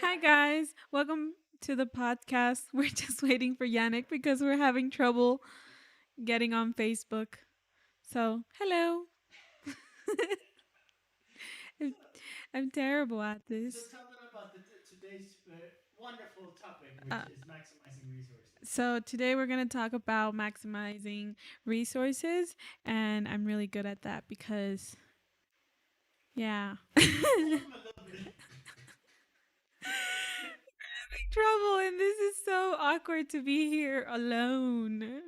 Hi, guys. Welcome to the podcast. We're just waiting for Yannick because we're having trouble getting on Facebook. So, hello. I'm, I'm terrible at this. So tell them about today's wonderful topic, Uh, which is maximizing resources. so, today we're going to talk about maximizing resources, and I'm really good at that because, yeah. Tell them a little bit. Trouble, and this is so awkward to be here alone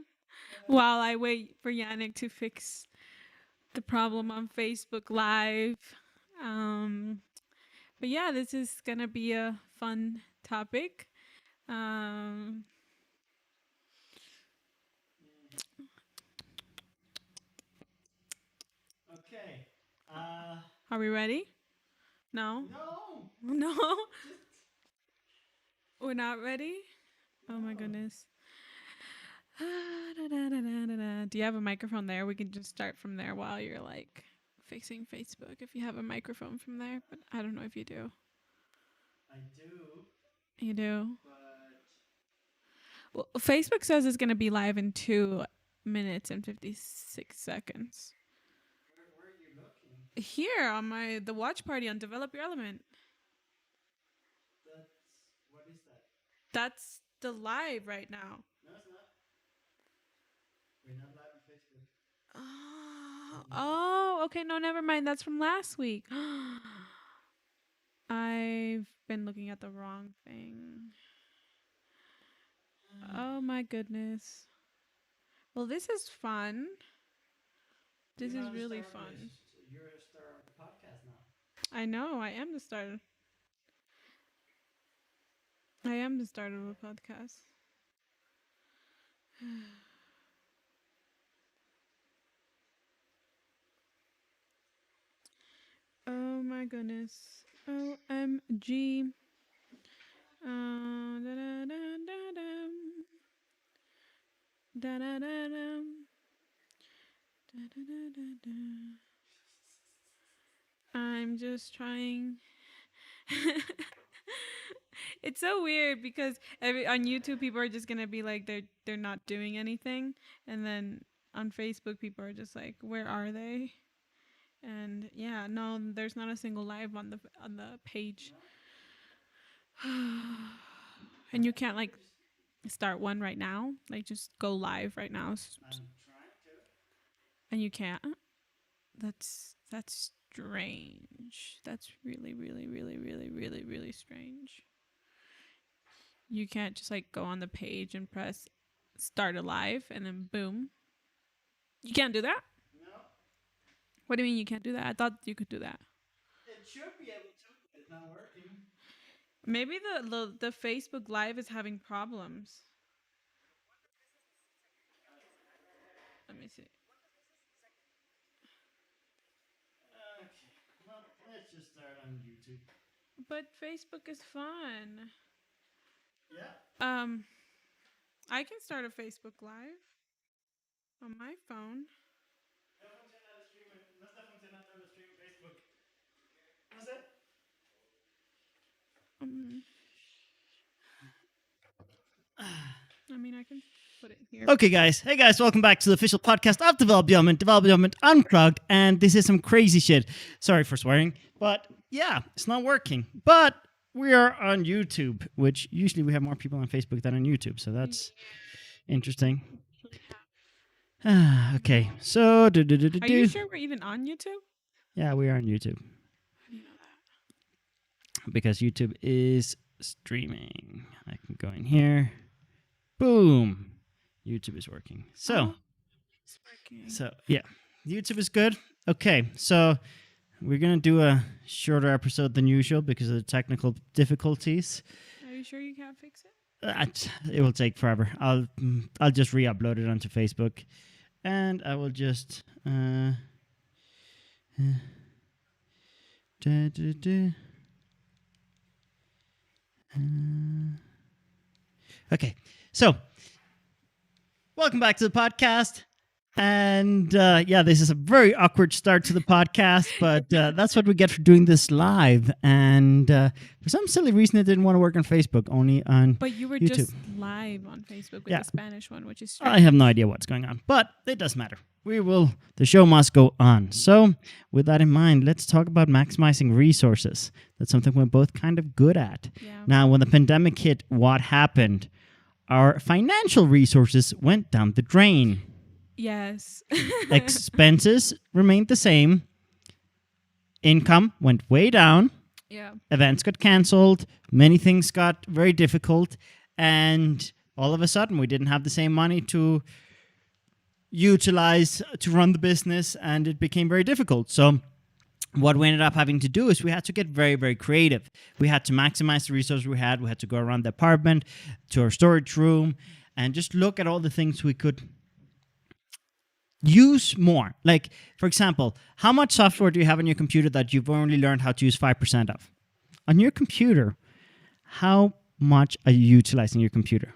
while I wait for Yannick to fix the problem on Facebook Live. Um, but yeah, this is gonna be a fun topic. Um, Okay. are we ready? No, No. no, Just we're not ready. Oh my no. goodness. Do you have a microphone there? We can just start from there while you're like fixing Facebook. If you have a microphone from there, but I don't know if you do. I do, You do. but Well, Facebook says it's gonna be live in 2 minutes and 56 seconds. where are you looking? Here on the watch party on Develop Your Element. That's what is that? That's the live right now. No, it's not. We're not live on Facebook. Oh, okay. No, never mind. That's from last week. I've been looking at the wrong thing. Oh my goodness. Well, this is fun. This You're is not a really star of fun. You're a star of the podcast now. I know. I am the start. I am the start of a podcast. Oh my goodness. OMG. Da-da-da-da-dum. Da-da-da-dum. Da-da-da-da-da. I'm just trying. It's so weird because on YouTube people are just gonna be like they're not doing anything, and then on Facebook people are just like, where are they? And yeah, no, there's not a single live on the page. And you can't like start one right now, like just go live right now, I'm trying to. and you can't. That's strange. That's really really really really really really strange. You can't just like go on the page and press start a live and then boom. You can't do that? No. What do you mean you can't do that? I thought you could do that. It should be able to, but it's not working. Maybe the Facebook Live is having problems. Let me see. Okay. Well, let's just start on YouTube. But Facebook is fun. Yeah. I can start a Facebook Live on my phone. No está funcionando el stream Facebook. No sé. Um, I mean, I can put it here. Okay, guys. Hey, guys. Welcome back to the official podcast of Develop Development Unplugged. And this is some crazy shit. Sorry for swearing. But yeah, it's not working. But we are on YouTube, which usually we have more people on Facebook than on YouTube. So that's interesting. Okay. So, Are you sure we're even on YouTube? yeah, we are on YouTube. How do you know that? Because YouTube is streaming. I can go in here. Boom. YouTube is working. So, It's working. so yeah, YouTube is good. Okay, so we're gonna do a shorter episode than usual because of the technical difficulties. Are you sure you can't fix it? It will take forever. I'll just re-upload it onto Facebook, and I will just da, da, da. Okay, so welcome back to the podcast. And yeah, this is a very awkward start to the podcast, but that's what we get for doing this live. And for some silly reason, it didn't want to work on Facebook, only on But you were YouTube. just live on Facebook with Yeah. the Spanish one, which is I have no idea what's going on, but it doesn't matter. The show must go on. So, with that in mind, let's talk about maximizing resources. That's something we're both kind of good at. Yeah. Now, when the pandemic hit, what happened? Our financial resources went down the drain. Yes. Expenses remained the same. Income went way down. Yeah. Events got cancelled. Many things got very difficult. And all of a sudden, we didn't have the same money to utilize to run the business. And it became very difficult. So what we ended up having to do is we had to get very, very creative. We had to maximize the resources we had. We had to go around the apartment to our storage room and just look at all the things we could use more. Like, for example, how much software do you have on your computer that you've only learned how to use 5% of? On your computer, how much are you utilizing your computer?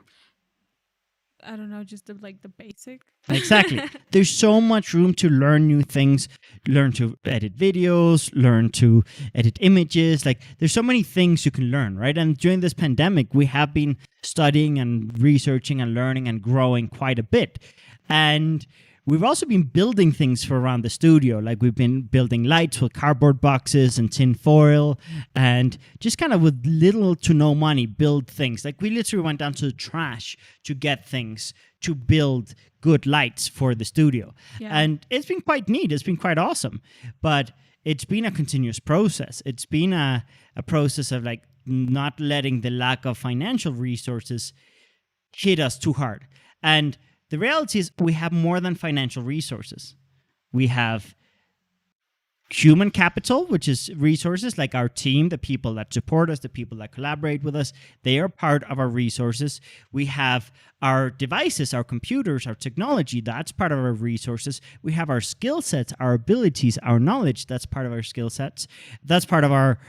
I don't know, just the basic. Exactly. There's so much room to learn new things, learn to edit videos, learn to edit images. Like, there's so many things you can learn, right? And during this pandemic, we have been studying and researching and learning and growing quite a bit. And we've also been building things for around the studio. Like, we've been building lights with cardboard boxes and tin foil and just kind of with little to no money build things. Like, we literally went down to the trash to get things to build good lights for the studio. Yeah. And it's been quite neat. It's been quite awesome. But it's been a continuous process. It's been a process of like not letting the lack of financial resources hit us too hard. And the reality is we have more than financial resources. We have human capital, which is resources like our team, the people that support us, the people that collaborate with us. They are part of our resources. We have our devices, our computers, our technology. That's part of our resources. We have our skill sets, our abilities, our knowledge. That's part of our skill sets. That's part of our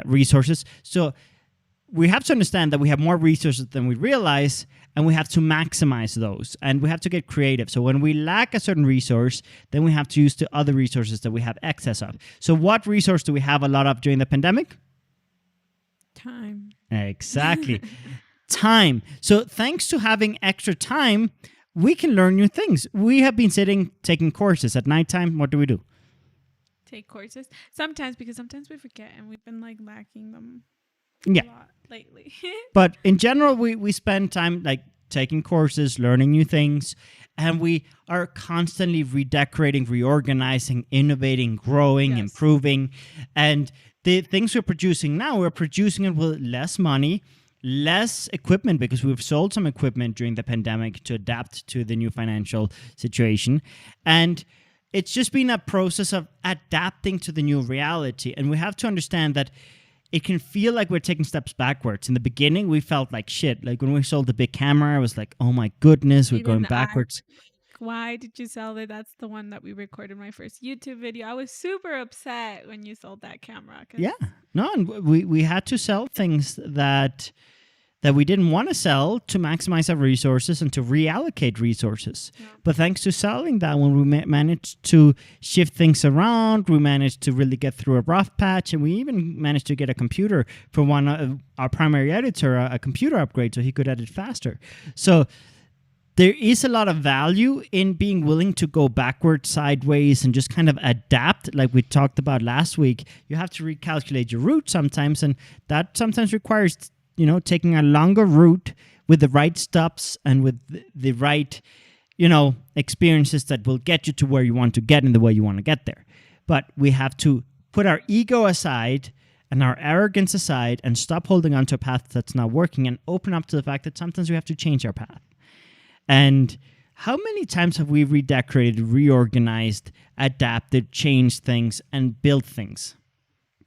resources. So we have to understand that we have more resources than we realize, and we have to maximize those, and we have to get creative. So when we lack a certain resource, then we have to use the other resources that we have excess of. So what resource do we have a lot of during the pandemic? Time. Exactly. Time. So thanks to having extra time, we can learn new things. We have been taking courses at nighttime. What do we do? Take courses. Sometimes, because sometimes we forget, and we've been like lacking them Yeah. a lot lately. But in general, we spend time like taking courses, learning new things, and we are constantly redecorating, reorganizing, innovating, growing, Yes. improving. And the things we're producing now, we're producing it with less money, less equipment, because we've sold some equipment during the pandemic to adapt to the new financial situation. And it's just been a process of adapting to the new reality. And we have to understand that it can feel like we're taking steps backwards. In the beginning, we felt like shit. Like when we sold the big camera, I was like, oh my goodness, we're going Even backwards. Why did you sell it? That's the one that we recorded my first YouTube video. I was super upset when you sold that camera. Yeah. No, and we had to sell things that we didn't want to sell to maximize our resources and to reallocate resources. Yeah. But thanks to selling that one, we managed to shift things around. We managed to really get through a rough patch, and we even managed to get a computer for one of our primary editor, a computer upgrade, so he could edit faster. So there is a lot of value in being willing to go backwards, sideways, and just kind of adapt, like we talked about last week. You have to recalculate your route sometimes, and that sometimes requires taking a longer route with the right stops and with the right, experiences that will get you to where you want to get in the way you want to get there. But we have to put our ego aside and our arrogance aside and stop holding on to a path that's not working and open up to the fact that sometimes we have to change our path. And how many times have we redecorated, reorganized, adapted, changed things, and built things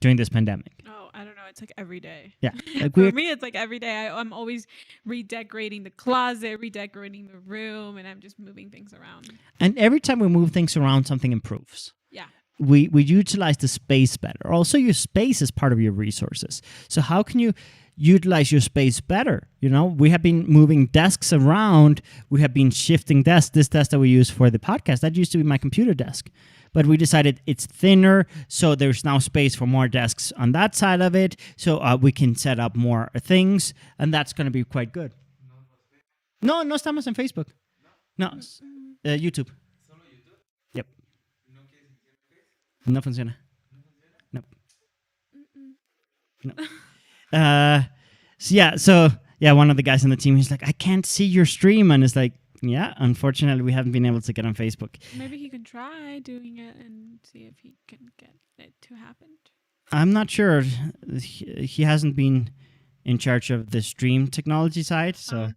during this pandemic? I don't know. It's like every day. Yeah. Like For me, it's like every day. I'm always redecorating the closet, redecorating the room, and I'm just moving things around. And every time we move things around, something improves. Yeah. we utilize the space better. Also, your space is part of your resources. So how can you utilize your space better? You know, we have been moving desks around. We have been shifting desks. This desk that we use for the podcast, that used to be my computer desk. But we decided it's thinner, so there's now space for more desks on that side of it. So we can set up more things, and that's going to be quite good. No, no estamos en Facebook. No, YouTube. Yep. No funciona. No. No. So one of the guys on the team, he's like, I can't see your stream, and it's like, yeah, unfortunately, we haven't been able to get on Facebook. Maybe he can try doing it and see if he can get it to happen. I'm not sure. He hasn't been in charge of the stream technology side, so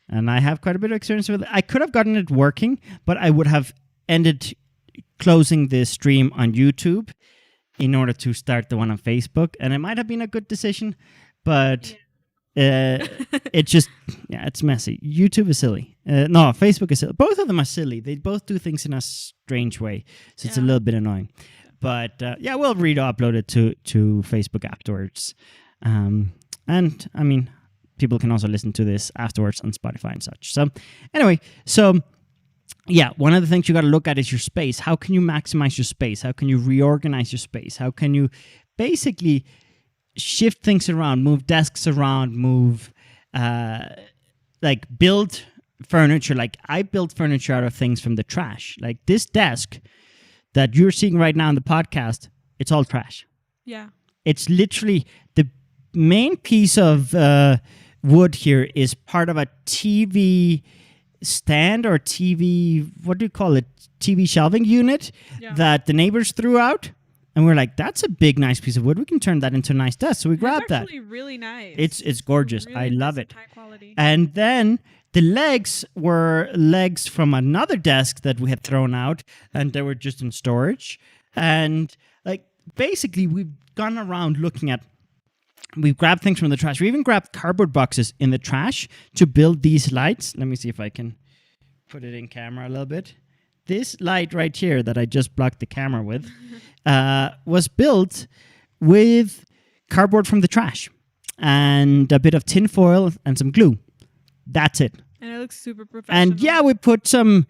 and I have quite a bit of experience with it. I could have gotten it working, but I would have ended closing the stream on YouTube in order to start the one on Facebook, and it might have been a good decision, but it just, it's messy. YouTube is silly. No, Facebook is silly. Both of them are silly. They both do things in a strange way, so it's a little bit annoying. But we'll re-upload it to Facebook afterwards. And I mean, people can also listen to this afterwards on Spotify and such. So anyway, one of the things you got to look at is your space. How can you maximize your space? How can you reorganize your space? How can you basically shift things around, move desks around, build furniture. Like I built furniture out of things from the trash. Like this desk that you're seeing right now in the podcast, it's all trash. Yeah. It's literally the main piece of wood here is part of a TV stand or TV, what do you call it? TV shelving unit that the neighbors threw out. And we're like, that's a big, nice piece of wood. We can turn that into a nice desk. So we grabbed that. It's actually really nice. It's gorgeous. Really I love it. High quality. And then the legs were legs from another desk that we had thrown out, and they were just in storage. And basically, we've gone around we've grabbed things from the trash. We even grabbed cardboard boxes in the trash to build these lights. Let me see if I can put it in camera a little bit. This light right here that I just blocked the camera with was built with cardboard from the trash and a bit of tin foil and some glue. That's it. And it looks super professional. And we put some,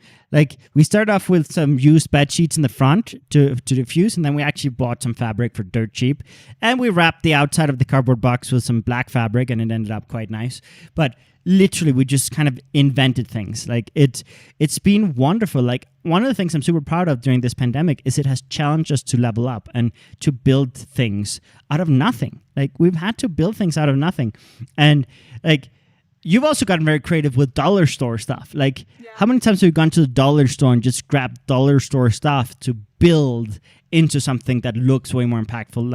we started off with some used bed sheets in the front to diffuse, and then we actually bought some fabric for dirt cheap. And we wrapped the outside of the cardboard box with some black fabric, and it ended up quite nice. But literally, we just kind of invented things. It's been wonderful. One of the things I'm super proud of during this pandemic is it has challenged us to level up and to build things out of nothing. We've had to build things out of nothing. And you've also gotten very creative with dollar store stuff. How many times have you gone to the dollar store and just grabbed dollar store stuff to build into something that looks way more impactful,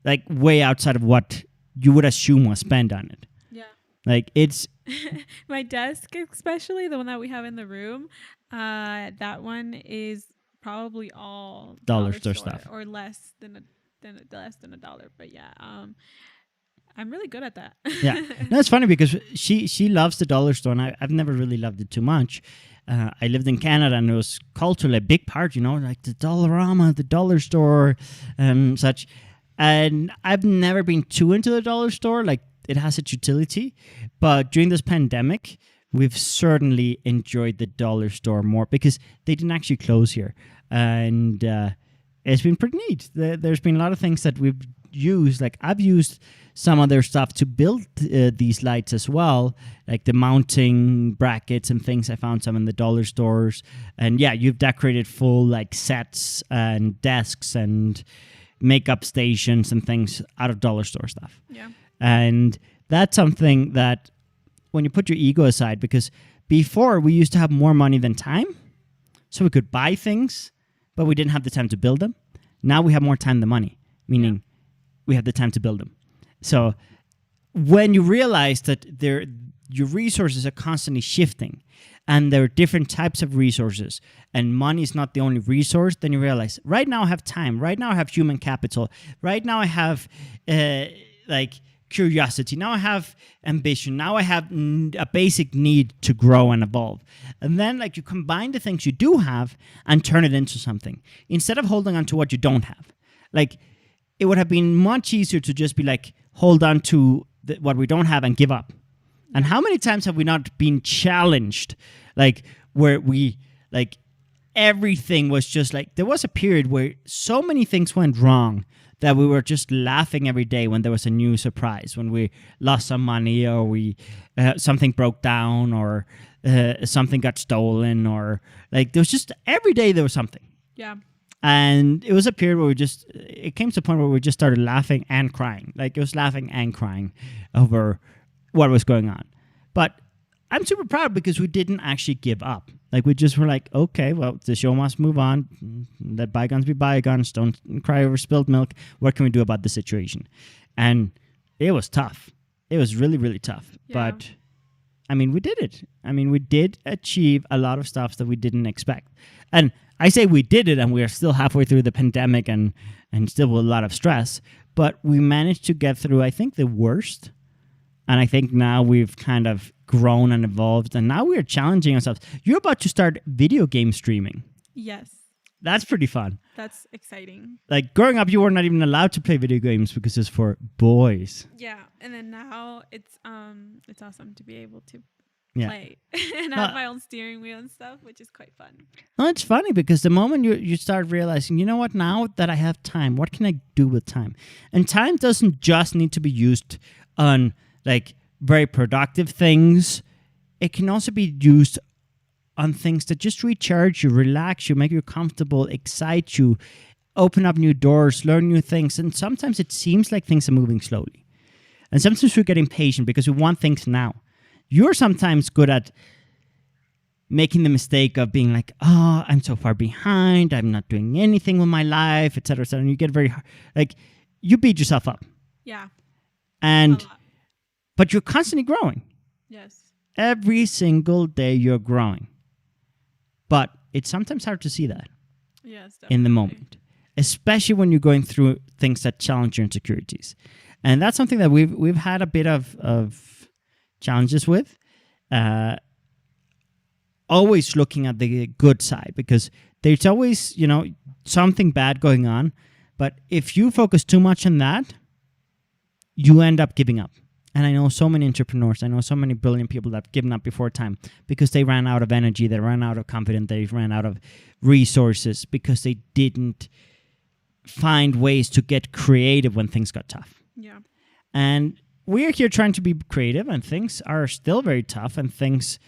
like way outside of what you would assume was spent on it? Yeah. It's my desk, especially the one that we have in the room, that one is probably all dollar store stuff, or less than a dollar. But I'm really good at that. Yeah, no, it's funny because she loves the dollar store, and I've never really loved it too much. I lived in Canada, and it was culturally a big part, the Dollarama, the dollar store, and such. And I've never been too into the dollar store. It has its utility, but during this pandemic, we've certainly enjoyed the dollar store more because they didn't actually close here, and it's been pretty neat. There's been a lot of things that we've used. I've used some of their stuff to build these lights as well, like the mounting brackets and things. I found some in the dollar stores, and you've decorated full sets and desks and makeup stations and things out of dollar store stuff. Yeah. And that's something that when you put your ego aside, because before we used to have more money than time, so we could buy things, but we didn't have the time to build them. Now we have more time than money, meaning we have the time to build them. So when you realize that your resources are constantly shifting and there are different types of resources and money is not the only resource, then you realize right now I have time. Right now I have human capital. Right now I have curiosity. Now I have ambition. Now I have a basic need to grow and evolve. And then like you combine the things you do have and turn it into something instead of holding on to what you don't have. Like it would have been much easier to just be like, hold on to what we don't have and give up. And how many times have we not been challenged? Like where we like everything was just like, there was a period where so many things went wrong that we were just laughing every day when there was a new surprise, when we lost some money or we something broke down or something got stolen, or like there was just every day there was something. Yeah. And it was a period where it came to a point where we just started laughing and crying. Like it was laughing and crying over what was going on. But I'm super proud because we didn't actually give up. Like we just were like, okay, well, the show must move on. Let bygones be bygones. Don't cry over spilled milk. What can we do about the situation? And it was tough. It was really, really tough. Yeah. But I mean, we did it. I mean, we did achieve a lot of stuff that we didn't expect. And I say we did it, and we are still halfway through the pandemic and still with a lot of stress. But we managed to get through, I think, the worst. And I think now we've kind of grown and evolved, and now we're challenging ourselves. You're about to start video game streaming. Yes. That's pretty fun. That's exciting. Like growing up, you were not even allowed to play video games because it's for boys. Yeah, and then now it's awesome to be able to Yeah. play and have my own steering wheel and stuff, which is quite fun. No, it's funny because the moment you start realizing, you know what, now that I have time, what can I do with time? And time doesn't just need to be used on like very productive things. It can also be used on things that just recharge you, relax you, make you comfortable, excite you, open up new doors, learn new things. And sometimes it seems like things are moving slowly. And sometimes we get impatient because we want things now. You're sometimes good at making the mistake of being like, oh, I'm so far behind, I'm not doing anything with my life, etc., etc. And you get very, like, you beat yourself up. Yeah. And but you're constantly growing. Yes. Every single day you're growing. But it's sometimes hard to see that Yes, in the moment, especially when you're going through things that challenge your insecurities. And that's something that we've had a bit of challenges with. Always looking at the good side, because there's always, something bad going on. But if you focus too much on that, you end up giving up. And I know so many entrepreneurs, I know so many brilliant people that have given up before time because they ran out of energy, they ran out of confidence, they ran out of resources because they didn't find ways to get creative when things got tough. Yeah. And we're here trying to be creative, and things are still very tough, and things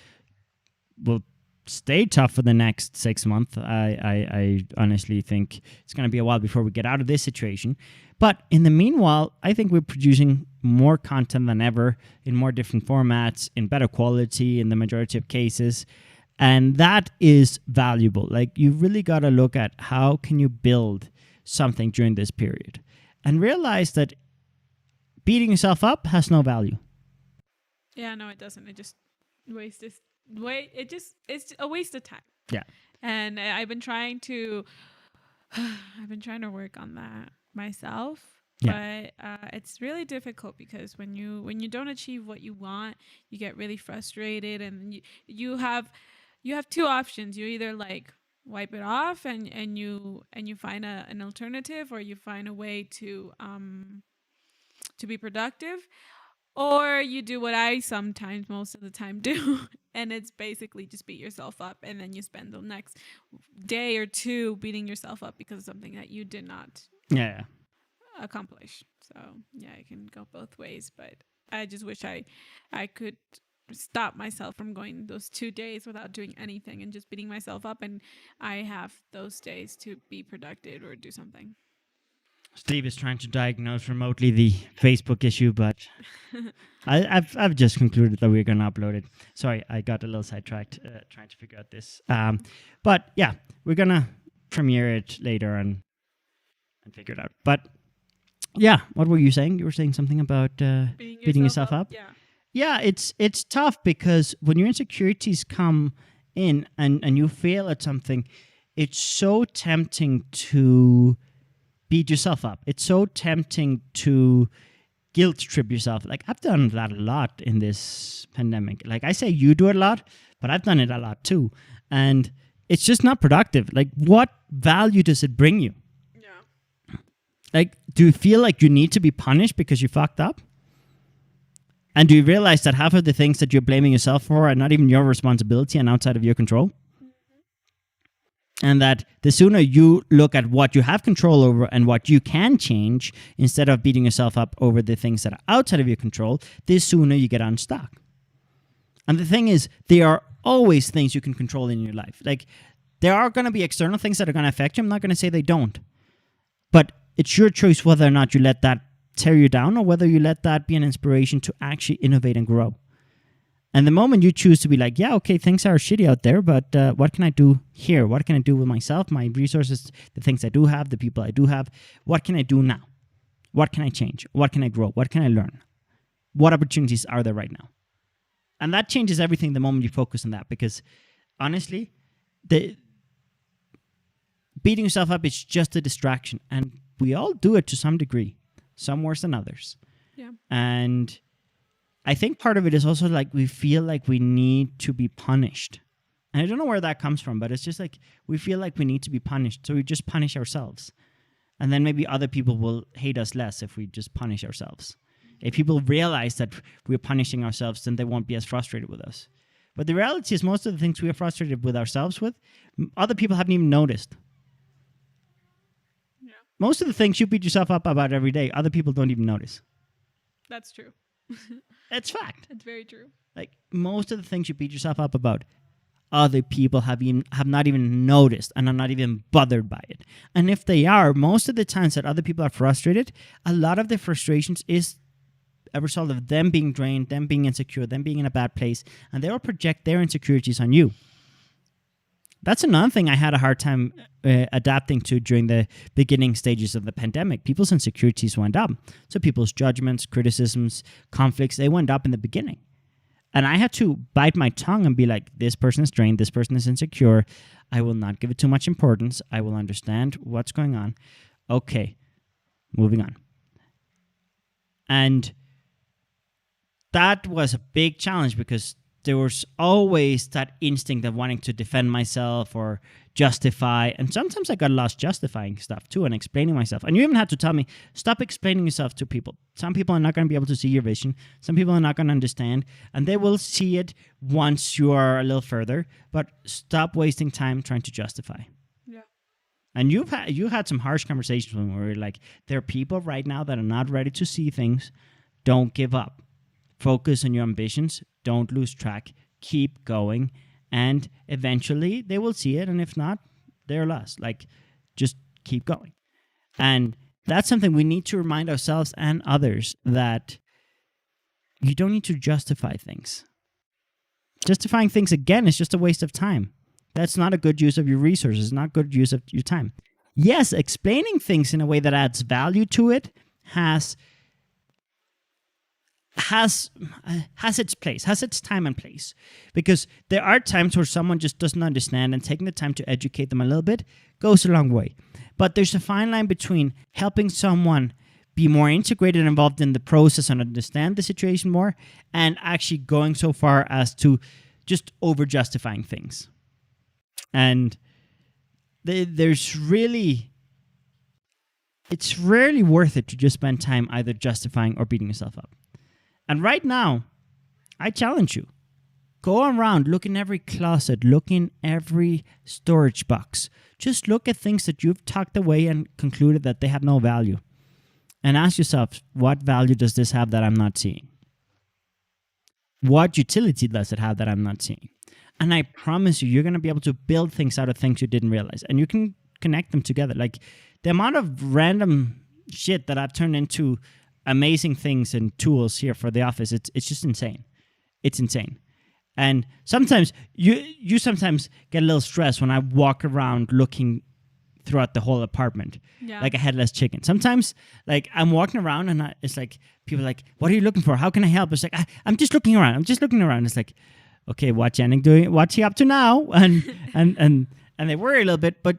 will stay tough for the next 6 months. I honestly think it's going to be a while before we get out of this situation. But in the meanwhile, I think we're producing more content than ever in more different formats, in better quality in the majority of cases. And that is valuable. Like, you really got to look at how can you build something during this period and realize that beating yourself up has no value. Yeah, no, it doesn't. It just it's a waste of time. Yeah. And I've been trying to work on that myself. Yeah. But it's really difficult because when you don't achieve what you want, you get really frustrated, and you have two options. You either like wipe it off and you find an alternative, or you find a way to be productive, or you do what I sometimes most of the time do, and it's basically just beat yourself up, and then you spend the next day or two beating yourself up because of something that you did not accomplish. So yeah, it can go both ways, but I just wish I could stop myself from going those 2 days without doing anything and just beating myself up, and I have those days to be productive or do something. Steve is trying to diagnose remotely the Facebook issue, but I've just concluded that we're going to upload it. Sorry, I got a little sidetracked trying to figure out this. But yeah, we're going to premiere it later and figure it out. But yeah, what were you saying? You were saying something about beating yourself up? Yeah. Yeah, it's tough because when your insecurities come in and you fail at something, it's so tempting to beat yourself up. It's so tempting to guilt trip yourself. Like I've done that a lot in this pandemic. Like I say you do it a lot, but I've done it a lot too. And it's just not productive. Like what value does it bring you? Yeah. Like, do you feel like you need to be punished because you fucked up? And do you realize that half of the things that you're blaming yourself for are not even your responsibility and outside of your control? And that the sooner you look at what you have control over and what you can change, instead of beating yourself up over the things that are outside of your control, the sooner you get unstuck. And the thing is, there are always things you can control in your life. Like, there are going to be external things that are going to affect you. I'm not going to say they don't. But it's your choice whether or not you let that tear you down or whether you let that be an inspiration to actually innovate and grow. And the moment you choose to be like, yeah, okay, things are shitty out there, but what can I do here? What can I do with myself, my resources, the things I do have, the people I do have? What can I do now? What can I change? What can I grow? What can I learn? What opportunities are there right now? And that changes everything the moment you focus on that, because honestly, beating yourself up is just a distraction. And we all do it to some degree, some worse than others. Yeah. And I think part of it is also like we feel like we need to be punished. And I don't know where that comes from, but it's just like we feel like we need to be punished. So we just punish ourselves. And then maybe other people will hate us less if we just punish ourselves. If people realize that we're punishing ourselves, then they won't be as frustrated with us. But the reality is most of the things we are frustrated with ourselves with, other people haven't even noticed. Yeah. Most of the things you beat yourself up about every day, other people don't even notice. That's true. It's fact. It's very true. Like most of the things you beat yourself up about, other people have not even noticed and are not even bothered by it. And if they are, most of the times that other people are frustrated, a lot of the frustrations is a result of them being drained, them being insecure, them being in a bad place, and they will project their insecurities on you. That's another thing I had a hard time adapting to during the beginning stages of the pandemic. People's insecurities went up. So people's judgments, criticisms, conflicts, they went up in the beginning. And I had to bite my tongue and be like, this person is drained, this person is insecure. I will not give it too much importance. I will understand what's going on. Okay, moving on. And that was a big challenge because there was always that instinct of wanting to defend myself or justify. And sometimes I got lost justifying stuff too and explaining myself. And you even had to tell me, stop explaining yourself to people. Some people are not going to be able to see your vision. Some people are not going to understand. And they will see it once you are a little further. But stop wasting time trying to justify. Yeah. And you had some harsh conversations with me where you're like, there are people right now that are not ready to see things. Don't give up. Focus on your ambitions. Don't lose track. Keep going. And eventually they will see it. And if not, they're lost. Like, just keep going. And that's something we need to remind ourselves and others, that you don't need to justify things. Justifying things, again, is just a waste of time. That's not a good use of your resources, not good use of your time. Yes, explaining things in a way that adds value to it has its place, has its time and place. Because there are times where someone just doesn't understand, and taking the time to educate them a little bit goes a long way. But there's a fine line between helping someone be more integrated and involved in the process and understand the situation more, and actually going so far as to just over-justifying things. And it's rarely worth it to just spend time either justifying or beating yourself up. And right now, I challenge you. Go around, look in every closet, look in every storage box. Just look at things that you've tucked away and concluded that they have no value. And ask yourself, what value does this have that I'm not seeing? What utility does it have that I'm not seeing? And I promise you, you're going to be able to build things out of things you didn't realize. And you can connect them together. Like the amount of random shit that I've turned into amazing things and tools here for the office, it's just insane. It's insane. And sometimes you sometimes get a little stressed when I walk around looking throughout the whole apartment, like a headless chicken. Sometimes, like, I'm walking around and it's like people are like, "What are you looking for? How can I help?" It's like, I'm just looking around. I'm just looking around. It's like, okay, what's Yannick doing? What's he up to now? And they worry a little bit, but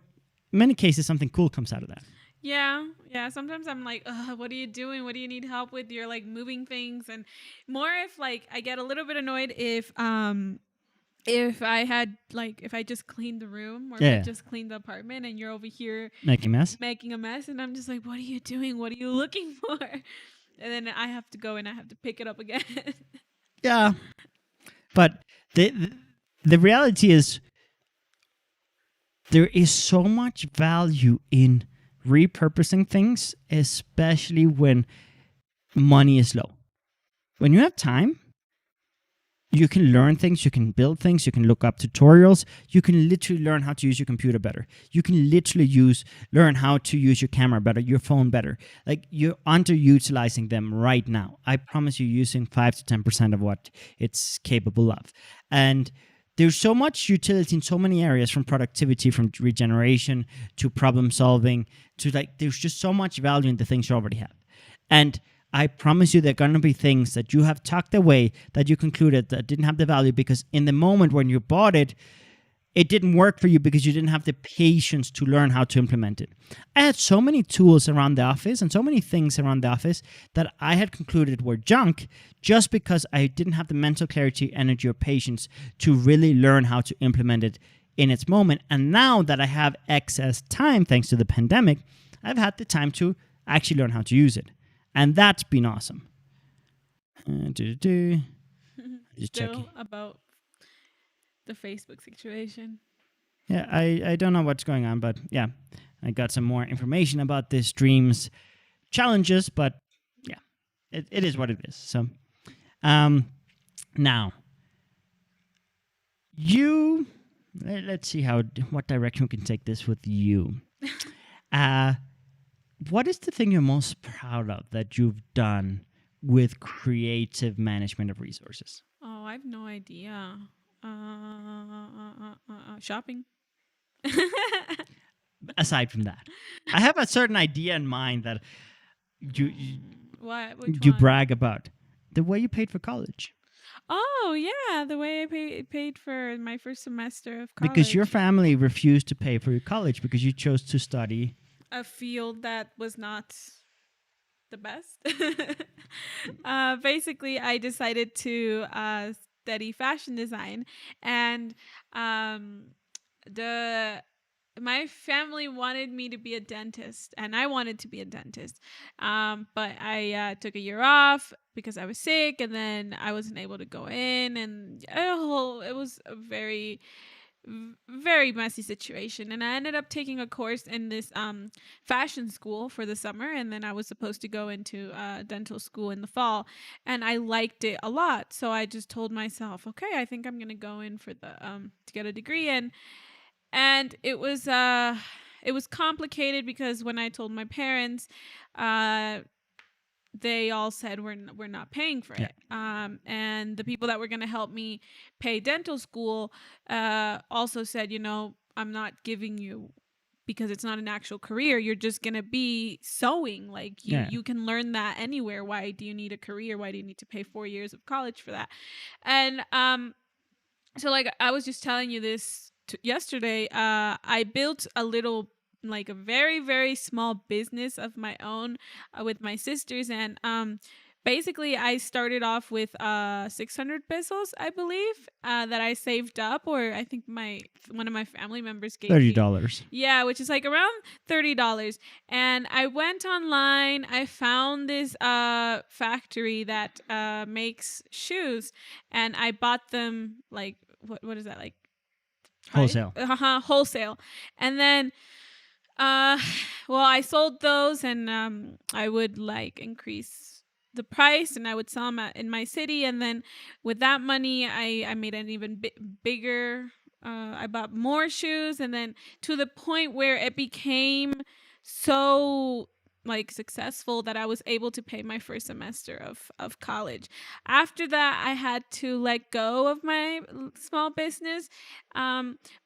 in many cases, something cool comes out of that. Yeah, yeah. Sometimes I'm like, ugh, what are you doing? What do you need help with? You're like moving things, and more if like I get a little bit annoyed if I had like if I just cleaned the room or if I Yeah, just cleaned the apartment and you're over here making mess. making a mess, and I'm just like, what are you doing? What are you looking for? And then I have to go and I have to pick it up again. Yeah, but the reality is there is so much value in repurposing things, especially when money is low. When you have time, you can learn things, you can build things, you can look up tutorials, you can literally learn how to use your computer better. You can literally learn how to use your camera better, your phone better. Like you're underutilizing them right now. I promise you using 5 to 10% of what it's capable of. And there's so much utility in so many areas, from productivity, from regeneration to problem solving, to like there's just so much value in the things you already have. And I promise you, there are going to be things that you have tucked away that you concluded that didn't have the value because in the moment when you bought it, it didn't work for you because you didn't have the patience to learn how to implement it. I had so many tools around the office and so many things around the office that I had concluded were junk just because I didn't have the mental clarity, energy, or patience to really learn how to implement it in its moment. And now that I have excess time, thanks to the pandemic, I've had the time to actually learn how to use it. And that's been awesome. Just checking. Still about the Facebook situation. Yeah, I don't know what's going on, but yeah, I got some more information about this stream's challenges, but yeah, it is what it is. So, now you let's see what direction we can take this with you. What is the thing you're most proud of that you've done with creative management of resources? Oh, I have no idea. Shopping. Aside from that, I have a certain idea in mind that you What? Which you one? brag about. The way you paid for college. Oh yeah, the way I paid for my first semester of college. Because your family refused to pay for your college because you chose to study. A field that was not the best. Basically, I decided to study fashion design, and um, the my family wanted me to be a dentist, and I wanted to be a dentist. But I took a year off because I was sick, and then I wasn't able to go in, and it was a very messy situation, and I ended up taking a course in this fashion school for the summer, and then I was supposed to go into dental school in the fall, and I liked it a lot, so I just told myself, okay, I think I'm gonna go in for the to get a degree, and it was complicated because when I told my parents, uh they all said we're not paying for Yeah. it. And the people that were going to help me pay dental school also said, I'm not giving you, because it's not an actual career. You're just going to be sewing. Like Yeah. you can learn that anywhere. Why do you need a career? Why do you need to pay 4 years of college for that? And so like I was just telling you this yesterday. I built a little, like a very very small business of my own with my sisters, and basically I started off with 600 pesos, I believe, that I saved up, or I think my one of my family members gave me. $30. Yeah, which is like around $30. And I went online. I found this factory that makes shoes, and I bought them like what is that, like Wholesale. wholesale. And then uh well, I sold those, and I would like increase the price, and I would sell them in my city, and then with that money I made an even bigger, I bought more shoes, and then to the point where it became so like successful that I was able to pay my first semester of college. After that, I had to let go of my small business,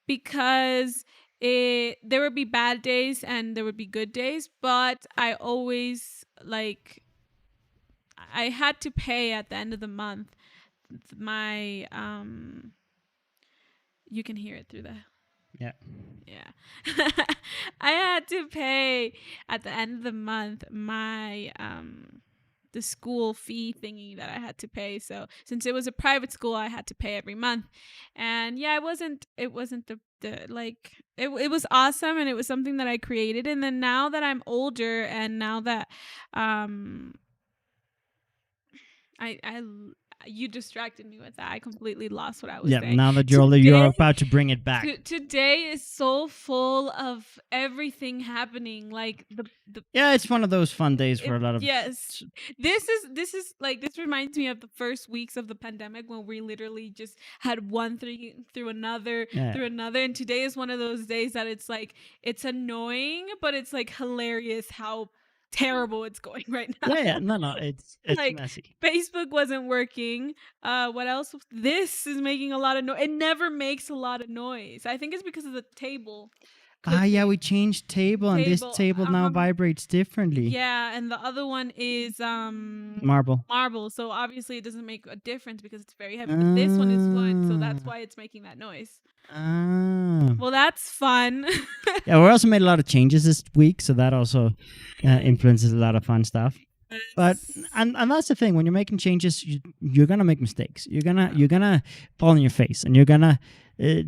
because there would be bad days and there would be good days, but I always like I had to pay at the end of the month my you can hear it through the Yeah. Yeah. I had to pay at the end of the month my the school fee thingy that I had to pay. So since it was a private school, I had to pay every month. And yeah, it wasn't the like it was awesome, and it was something that I created. And then now that I'm older, and now that um I you distracted me with that. I completely lost what I was Yeah. saying. Now that you're older, you're Today about to bring it back. today is so full of everything happening, like the Yeah, it's one of those fun days for a lot of. yes, this is like, this reminds me of the first weeks of the pandemic, when we literally just had one thing through another Yeah. through another. And today is one of those days that it's like, it's annoying, but it's like hilarious how terrible it's going right now. Yeah, yeah. No, it's Like, messy. Facebook wasn't working. What else? This is making a lot of noise. It never makes a lot of noise. I think it's because of the table. Could Yeah, be. we changed table, and this Table, table now vibrates differently. Yeah, and the other one is Marble. marble. So obviously it doesn't make a difference because it's very heavy. But this one is wood, so that's why it's making that noise. Well, that's fun. Yeah, we also made a lot of changes this week, so that also influences a lot of fun stuff. But and that's the thing, when you're making changes, you're gonna make mistakes. You're gonna fall on your face, and you're gonna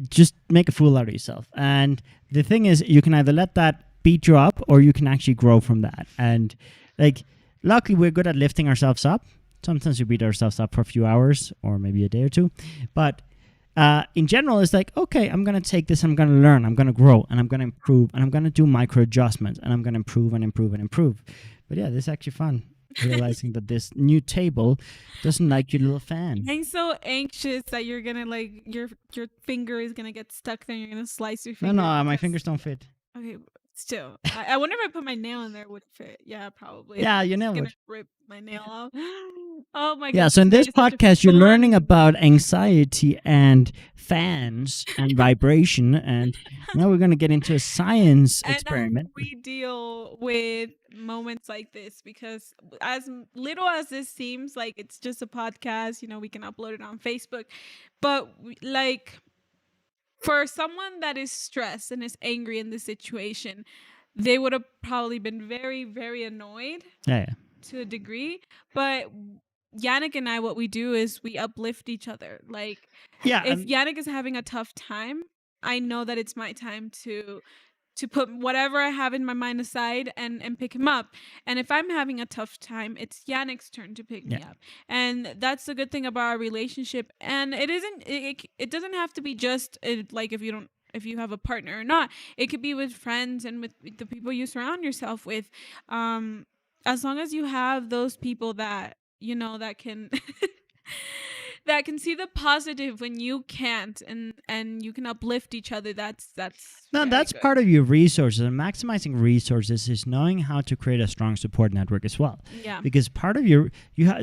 just make a fool out of yourself. And the thing is, you can either let that beat you up, or you can actually grow from that. And like, luckily, we're good at lifting ourselves up. Sometimes we beat ourselves up for a few hours, or maybe a day or two. But in general, it's like, okay, I'm going to take this, I'm going to learn, I'm going to grow, and I'm going to improve, and I'm going to do micro adjustments, and I'm going to improve and improve and improve. But yeah, this is actually fun, realizing that this new table doesn't like your little fan. I'm so anxious that you're gonna, like, your finger is gonna get stuck there and you're gonna slice your finger. No, my fingers don't fit. Okay, still. I wonder if I put my nail in there, would it fit? Yeah, probably. Yeah, your It's nail gonna would. rip my nail off. Oh my god. Yeah, so in this podcast, you're learning about anxiety and fans and vibration, and now we're going to get into a science experiment. We deal with moments like this because, as little as this seems, like, it's just a podcast, we can upload it on Facebook, but like, for someone that is stressed and is angry in this situation, they would have probably been very, very annoyed. Yeah. To a degree. But Yannick and I, what we do is we uplift each other. Like, if Yannick is having a tough time, I know that it's my time to put whatever I have in my mind aside and pick him up. And if I'm having a tough time, it's Yannick's turn to pick me up. And that's the good thing about our relationship. And it doesn't have to be just like, if you have a partner or not. It could be with friends and with the people you surround yourself with. As long as you have those people that that can that can see the positive when you can't, and you can uplift each other. That's good. Part of your resources, and maximizing resources is knowing how to create a strong support network as well. Yeah. Because part of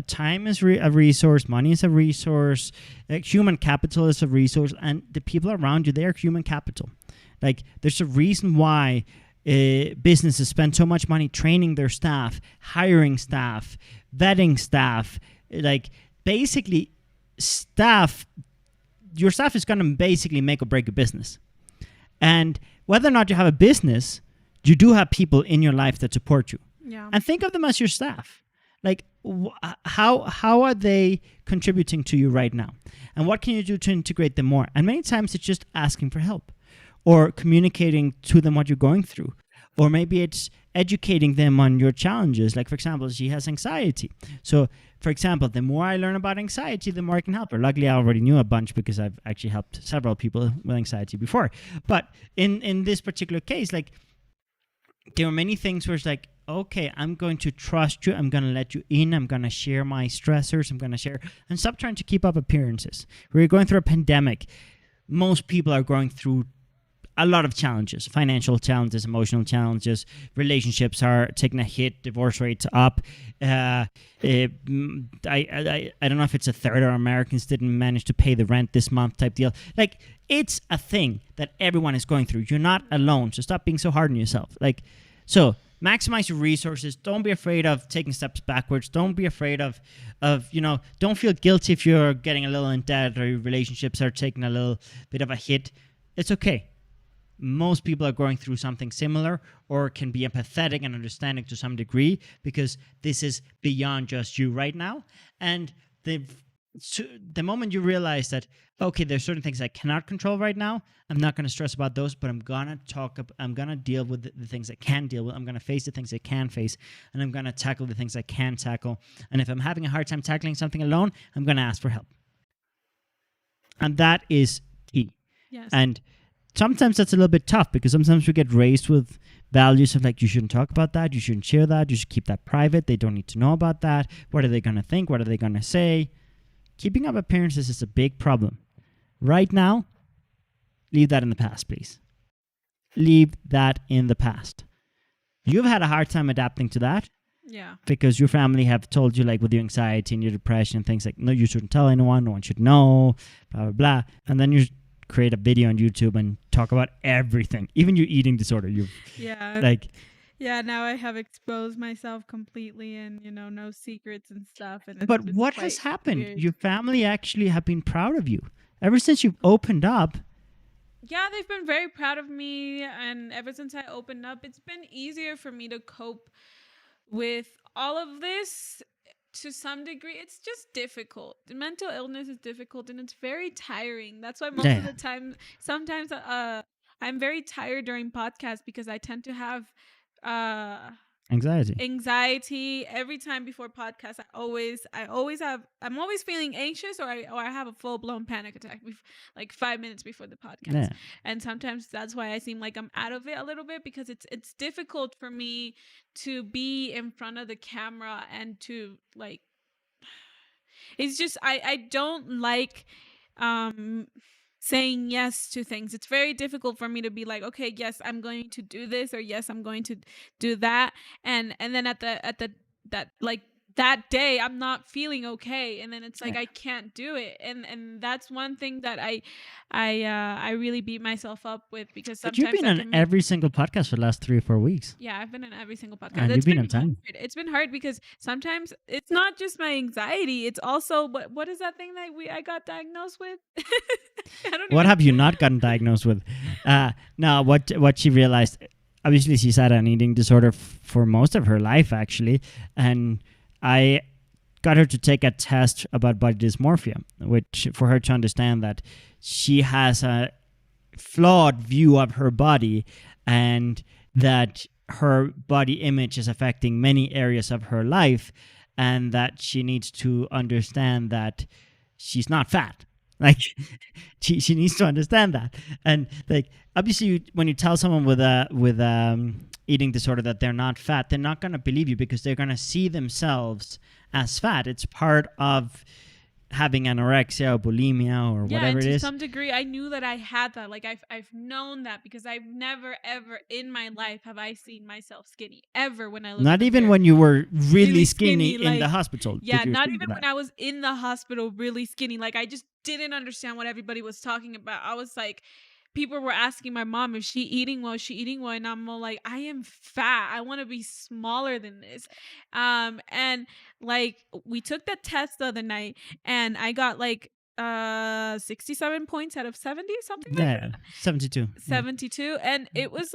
time is a resource, money is a resource, like human capital is a resource, and the people around you, they are human capital. Like, there's a reason why businesses spend so much money training their staff, hiring staff, vetting staff. Like, basically, your staff is going to basically make or break a business. And whether or not you have a business, you do have people in your life that support you. Yeah. And think of them as your staff. Like, how are they contributing to you right now? And what can you do to integrate them more? And many times it's just asking for help, or communicating to them what you're going through. Or maybe it's educating them on your challenges. Like, for example, she has anxiety. So, for example, the more I learn about anxiety, the more I can help her. Luckily, I already knew a bunch because I've actually helped several people with anxiety before. But in this particular case, like, there were many things where it's like, okay, I'm going to trust you. I'm going to let you in. I'm going to share my stressors. I'm going to share, and stop trying to keep up appearances. We're going through a pandemic. Most people are going through a lot of challenges, financial challenges, emotional challenges, relationships are taking a hit, divorce rates up. I don't know if it's a third of Americans didn't manage to pay the rent this month type deal. Like, it's a thing that everyone is going through. You're not alone, so stop being so hard on yourself. Like, so maximize your resources. Don't be afraid of taking steps backwards. Don't be afraid of don't feel guilty if you're getting a little in debt or your relationships are taking a little bit of a hit. It's okay. most people are going through something similar or can be empathetic and understanding to some degree because this is beyond just you right now. And the moment you realize that, okay, there's certain things I cannot control right now, I'm not going to stress about those, but I'm going to deal with the things I can deal with. I'm going to face the things I can face, and I'm going to tackle the things I can tackle. And if I'm having a hard time tackling something alone, I'm going to ask for help. And that is key. Yes. And sometimes that's a little bit tough because sometimes we get raised with values of like, you shouldn't talk about that, you shouldn't share that, you should keep that private, they don't need to know about that, what are they going to think, what are they going to say. Keeping up appearances is a big problem. Right now, leave that in the past, please. Leave that in the past. You've had a hard time adapting to that. Yeah. Because your family have told you, like with your anxiety and your depression and things like, no, you shouldn't tell anyone, no one should know, blah, blah, blah. And then you create a video on YouTube and talk about everything, even your eating disorder. Yeah, now I have exposed myself completely and, no secrets and stuff. And but what has happened? Weird. Your family actually have been proud of you. Ever since you've opened up. Yeah, they've been very proud of me. And ever since I opened up, it's been easier for me to cope with all of this to some degree. It's just difficult. The mental illness is difficult and it's very tiring. That's why most of the time, sometimes I'm very tired during podcasts because I tend to have anxiety every time before podcast. I'm always feeling anxious, or I have a full-blown panic attack like 5 minutes before the podcast. And sometimes that's why I seem like I'm out of it a little bit, because it's difficult for me to be in front of the camera and to like, it's just I don't like saying yes to things. It's very difficult for me to be like, okay, yes, I'm going to do this, or yes, I'm going to do that, and then at that day I'm not feeling okay, and then it's like I can't do it, and that's one thing that I really beat myself up with, because sometimes you've been on every single podcast for the last 3 or 4 weeks. Yeah, I've been on every single podcast. And you've been on time. It's been hard because sometimes it's not just my anxiety, it's also what is that thing that I got diagnosed with? What have you not gotten diagnosed with? No, what she realized, obviously she's had an eating disorder for most of her life, actually, and I got her to take a test about body dysmorphia, which for her to understand that she has a flawed view of her body and that her body image is affecting many areas of her life, and that she needs to understand that she's not fat. Like, she needs to understand that. And like, obviously, when you tell someone with eating disorder that they're not fat, they're not going to believe you because they're going to see themselves as fat. It's part of having anorexia or bulimia or whatever it is. To some degree, I knew that I had that. Like, I've known that because I've never, ever in my life have I seen myself skinny, ever, when I looked Not even when you were really skinny in like, the hospital. Yeah, not even when I was in the hospital really skinny. Like, I just didn't understand what everybody was talking about. I was like, people were asking my mom, is she eating well? Is she eating well? And I'm all like, I am fat. I want to be smaller than this. And like, we took that test the other night and I got like 67 points out of 70, something like that. 72. 72. And it was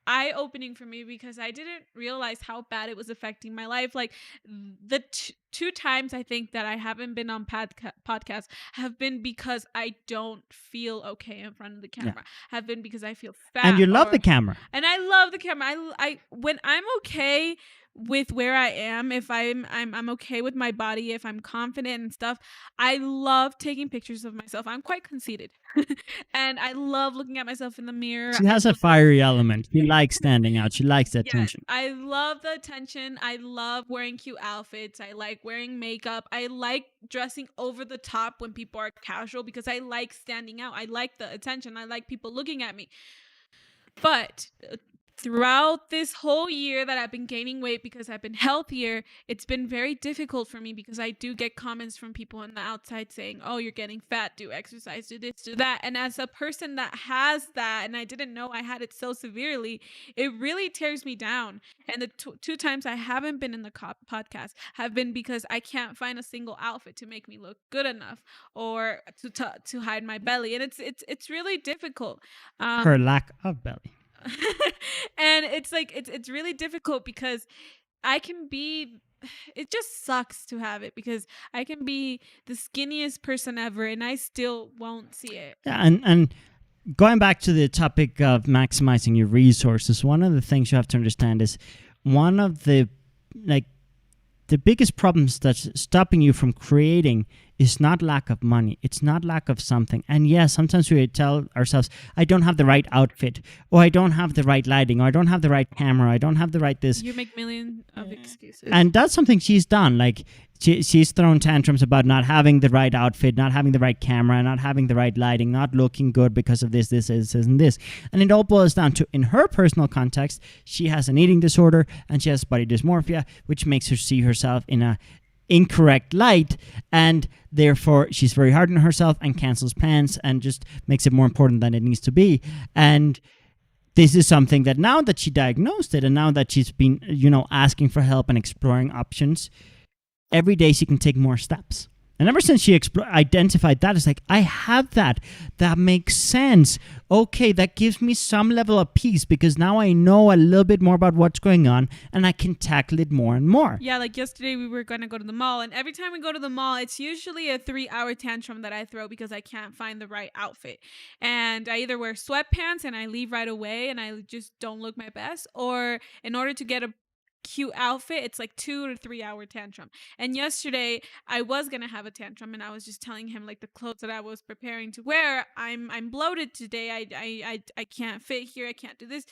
eye-opening for me because I didn't realize how bad it was affecting my life. Like, the two times I think that I haven't been on podcasts have been because I don't feel okay in front of the camera. Have been because I feel fat. And you love the camera. And I love the camera. I when I'm okay with where I am, if I'm okay with my body, if I'm confident and stuff, I love taking pictures of myself. I'm quite conceited. And I love looking at myself in the mirror. She has a fiery element. She likes standing out. She likes the attention. I love the attention. I love wearing cute outfits. I like wearing makeup. I like dressing over the top when people are casual because I like standing out. I like the attention. I like people looking at me. But throughout this whole year that I've been gaining weight because I've been healthier, it's been very difficult for me because I do get comments from people on the outside saying, "Oh, you're getting fat, do exercise, do this, do that." And as a person that has that, and I didn't know I had it so severely, it really tears me down. And the two times I haven't been in the podcast have been because I can't find a single outfit to make me look good enough, or to hide my belly, and it's really difficult. Her lack of belly. And it's like it's really difficult because I can be it just sucks to have it because I can be the skinniest person ever and I still won't see it. Yeah, and going back to the topic of maximizing your resources, one of the things you have to understand is one of the biggest problems that's stopping you from creating is not lack of money. It's not lack of something. And yes, sometimes we tell ourselves, I don't have the right outfit, or I don't have the right lighting, or I don't have the right camera, I don't have the right this. You make millions of excuses. And that's something she's done. Like she's thrown tantrums about not having the right outfit, not having the right camera, not having the right lighting, not looking good because of this, and this. And it all boils down to, in her personal context, she has an eating disorder and she has body dysmorphia, which makes her see herself in a incorrect light, and therefore she's very hard on herself and cancels plans and just makes it more important than it needs to be. And this is something that now that she diagnosed it and now that she's been, asking for help and exploring options, every day she can take more steps. And ever since she identified that, it's like, I have that. That makes sense. Okay, that gives me some level of peace because now I know a little bit more about what's going on and I can tackle it more and more. Yeah, like yesterday we were going to go to the mall, and every time we go to the mall, it's usually a 3-hour tantrum that I throw because I can't find the right outfit. And I either wear sweatpants and I leave right away and I just don't look my best, or in order to get a cute outfit, it's like 2 to 3 hour tantrum. And yesterday I was gonna have a tantrum and I was just telling him, like, the clothes that I was preparing to wear, I'm bloated today, I can't fit here, I can't do this.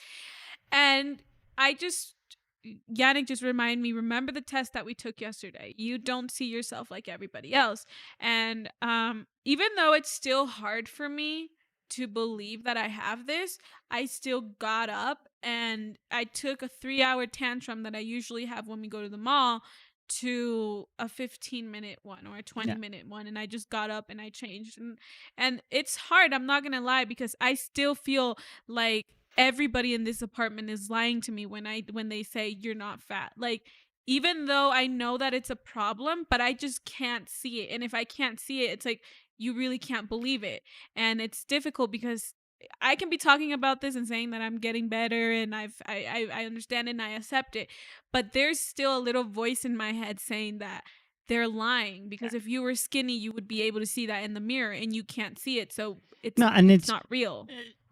And Yannick just reminded me, remember the test that we took yesterday. You don't see yourself like everybody else. And even though it's still hard for me to believe that I have this, I still got up and I took a 3-hour tantrum that I usually have when we go to the mall to a 15-minute one or a 20-minute one, and I just got up and I changed, and it's hard, I'm not gonna lie, because I still feel like everybody in this apartment is lying to me when they say you're not fat. Like, even though I know that it's a problem, but I just can't see it. And if I can't see it, it's like, you really can't believe it. And it's difficult because I can be talking about this and saying that I'm getting better and I understand it and I accept it, but there's still a little voice in my head saying that they're lying, because if you were skinny, you would be able to see that in the mirror, and you can't see it, so it's not real.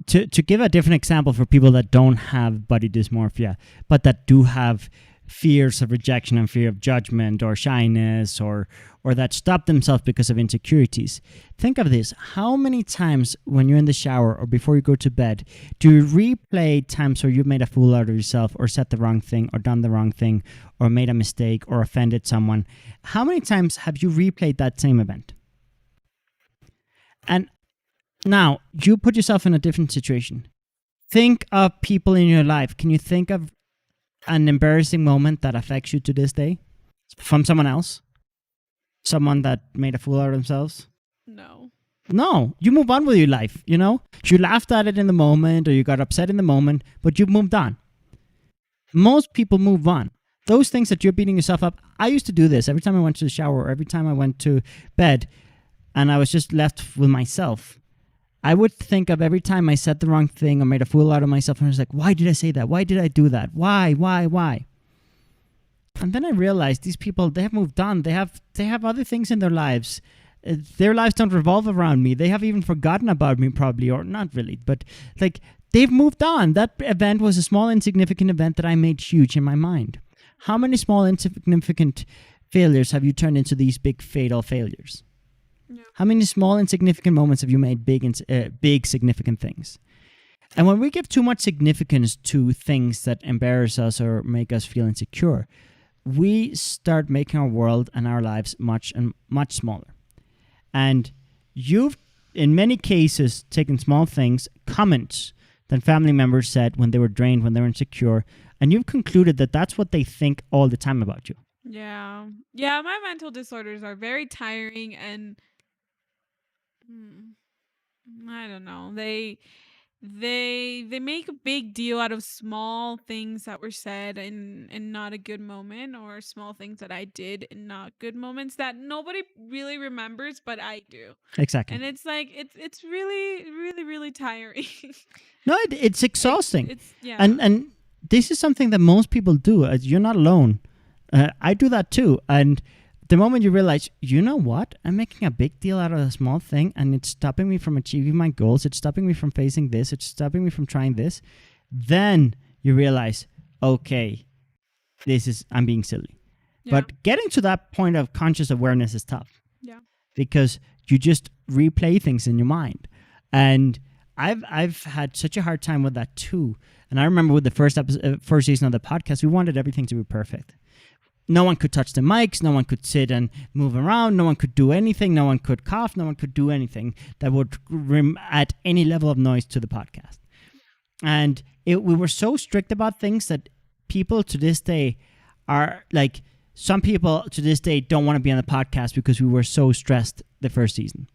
To give a different example for people that don't have body dysmorphia, but that do have fears of rejection and fear of judgment or shyness or that stop themselves because of insecurities. Think of this. How many times when you're in the shower or before you go to bed do you replay times where you've made a fool out of yourself or said the wrong thing or done the wrong thing or made a mistake or offended someone? How many times have you replayed that same event? And now you put yourself in a different situation. Think of people in your life. Can you think of an embarrassing moment that affects you to this day from someone else? Someone that made a fool out of themselves? No, you move on with your life, You laughed at it in the moment or you got upset in the moment, but you've moved on. Most people move on. Those things that you're beating yourself up, I used to do this every time I went to the shower or every time I went to bed and I was just left with myself. I would think of every time I said the wrong thing or made a fool out of myself, and I was like, why did I say that? Why did I do that? Why? And then I realized these people, they have moved on. They have other things in their lives. Their lives don't revolve around me. They have even forgotten about me probably, or not really, but like they've moved on. That event was a small, insignificant event that I made huge in my mind. How many small, insignificant failures have you turned into these big, fatal failures? Yeah. How many small, insignificant moments have you made big, significant things? And when we give too much significance to things that embarrass us or make us feel insecure, we start making our world and our lives much smaller. And you've, in many cases, taken small things, comments, than family members said when they were drained, when they were insecure. And you've concluded that that's what they think all the time about you. Yeah. Yeah, my mental disorders are very tiring and I don't know. They make a big deal out of small things that were said in not a good moment, or small things that I did in not good moments that nobody really remembers, but I do. Exactly. And it's like it's really really really tiring. No, it's exhausting. It's yeah. And this is something that most people do. You're not alone. I do that too. And the moment you realize, you know what? I'm making a big deal out of a small thing, and it's stopping me from achieving my goals. It's stopping me from facing this. It's stopping me from trying this. Then you realize, okay, I'm being silly. Yeah. But getting to that point of conscious awareness is tough. Yeah. Because you just replay things in your mind. And I've had such a hard time with that too. And I remember with the first season of the podcast, we wanted everything to be perfect. No one could touch the mics. No one could sit and move around. No one could do anything. No one could cough. No one could do anything that would add any level of noise to the podcast. And we were so strict about things that people to this day are like, some people to this day don't want to be on the podcast because we were so stressed the first season.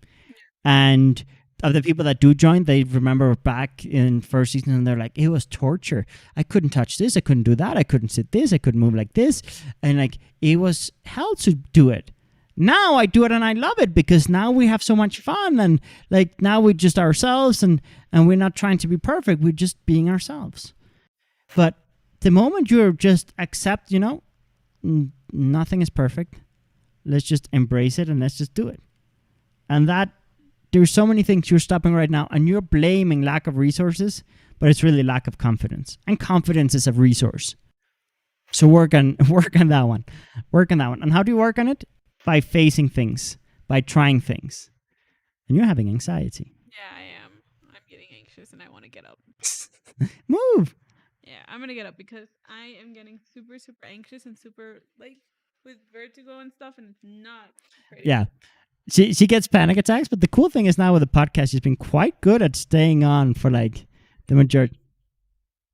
And of the people that do join, they remember back in first season and they're like, it was torture. I couldn't touch this. I couldn't do that. I couldn't sit this. I couldn't move like this. And like, it was hell to do it. Now I do it and I love it because now we have so much fun. And like, now we're just ourselves and we're not trying to be perfect. We're just being ourselves. But the moment you're just accept, nothing is perfect. Let's just embrace it and let's just do it. And that, there's so many things you're stopping right now, and you're blaming lack of resources, but it's really lack of confidence. And confidence is a resource. So work on that one. Work on that one. And how do you work on it? By facing things, by trying things. And you're having anxiety. Yeah, I am. I'm getting anxious and I want to get up. Move. Yeah, I'm going to get up because I am getting super, super anxious and super, like, with vertigo and stuff, and it's not pretty. Yeah. She gets panic attacks, but the cool thing is now with the podcast, she's been quite good at staying on for like the majority.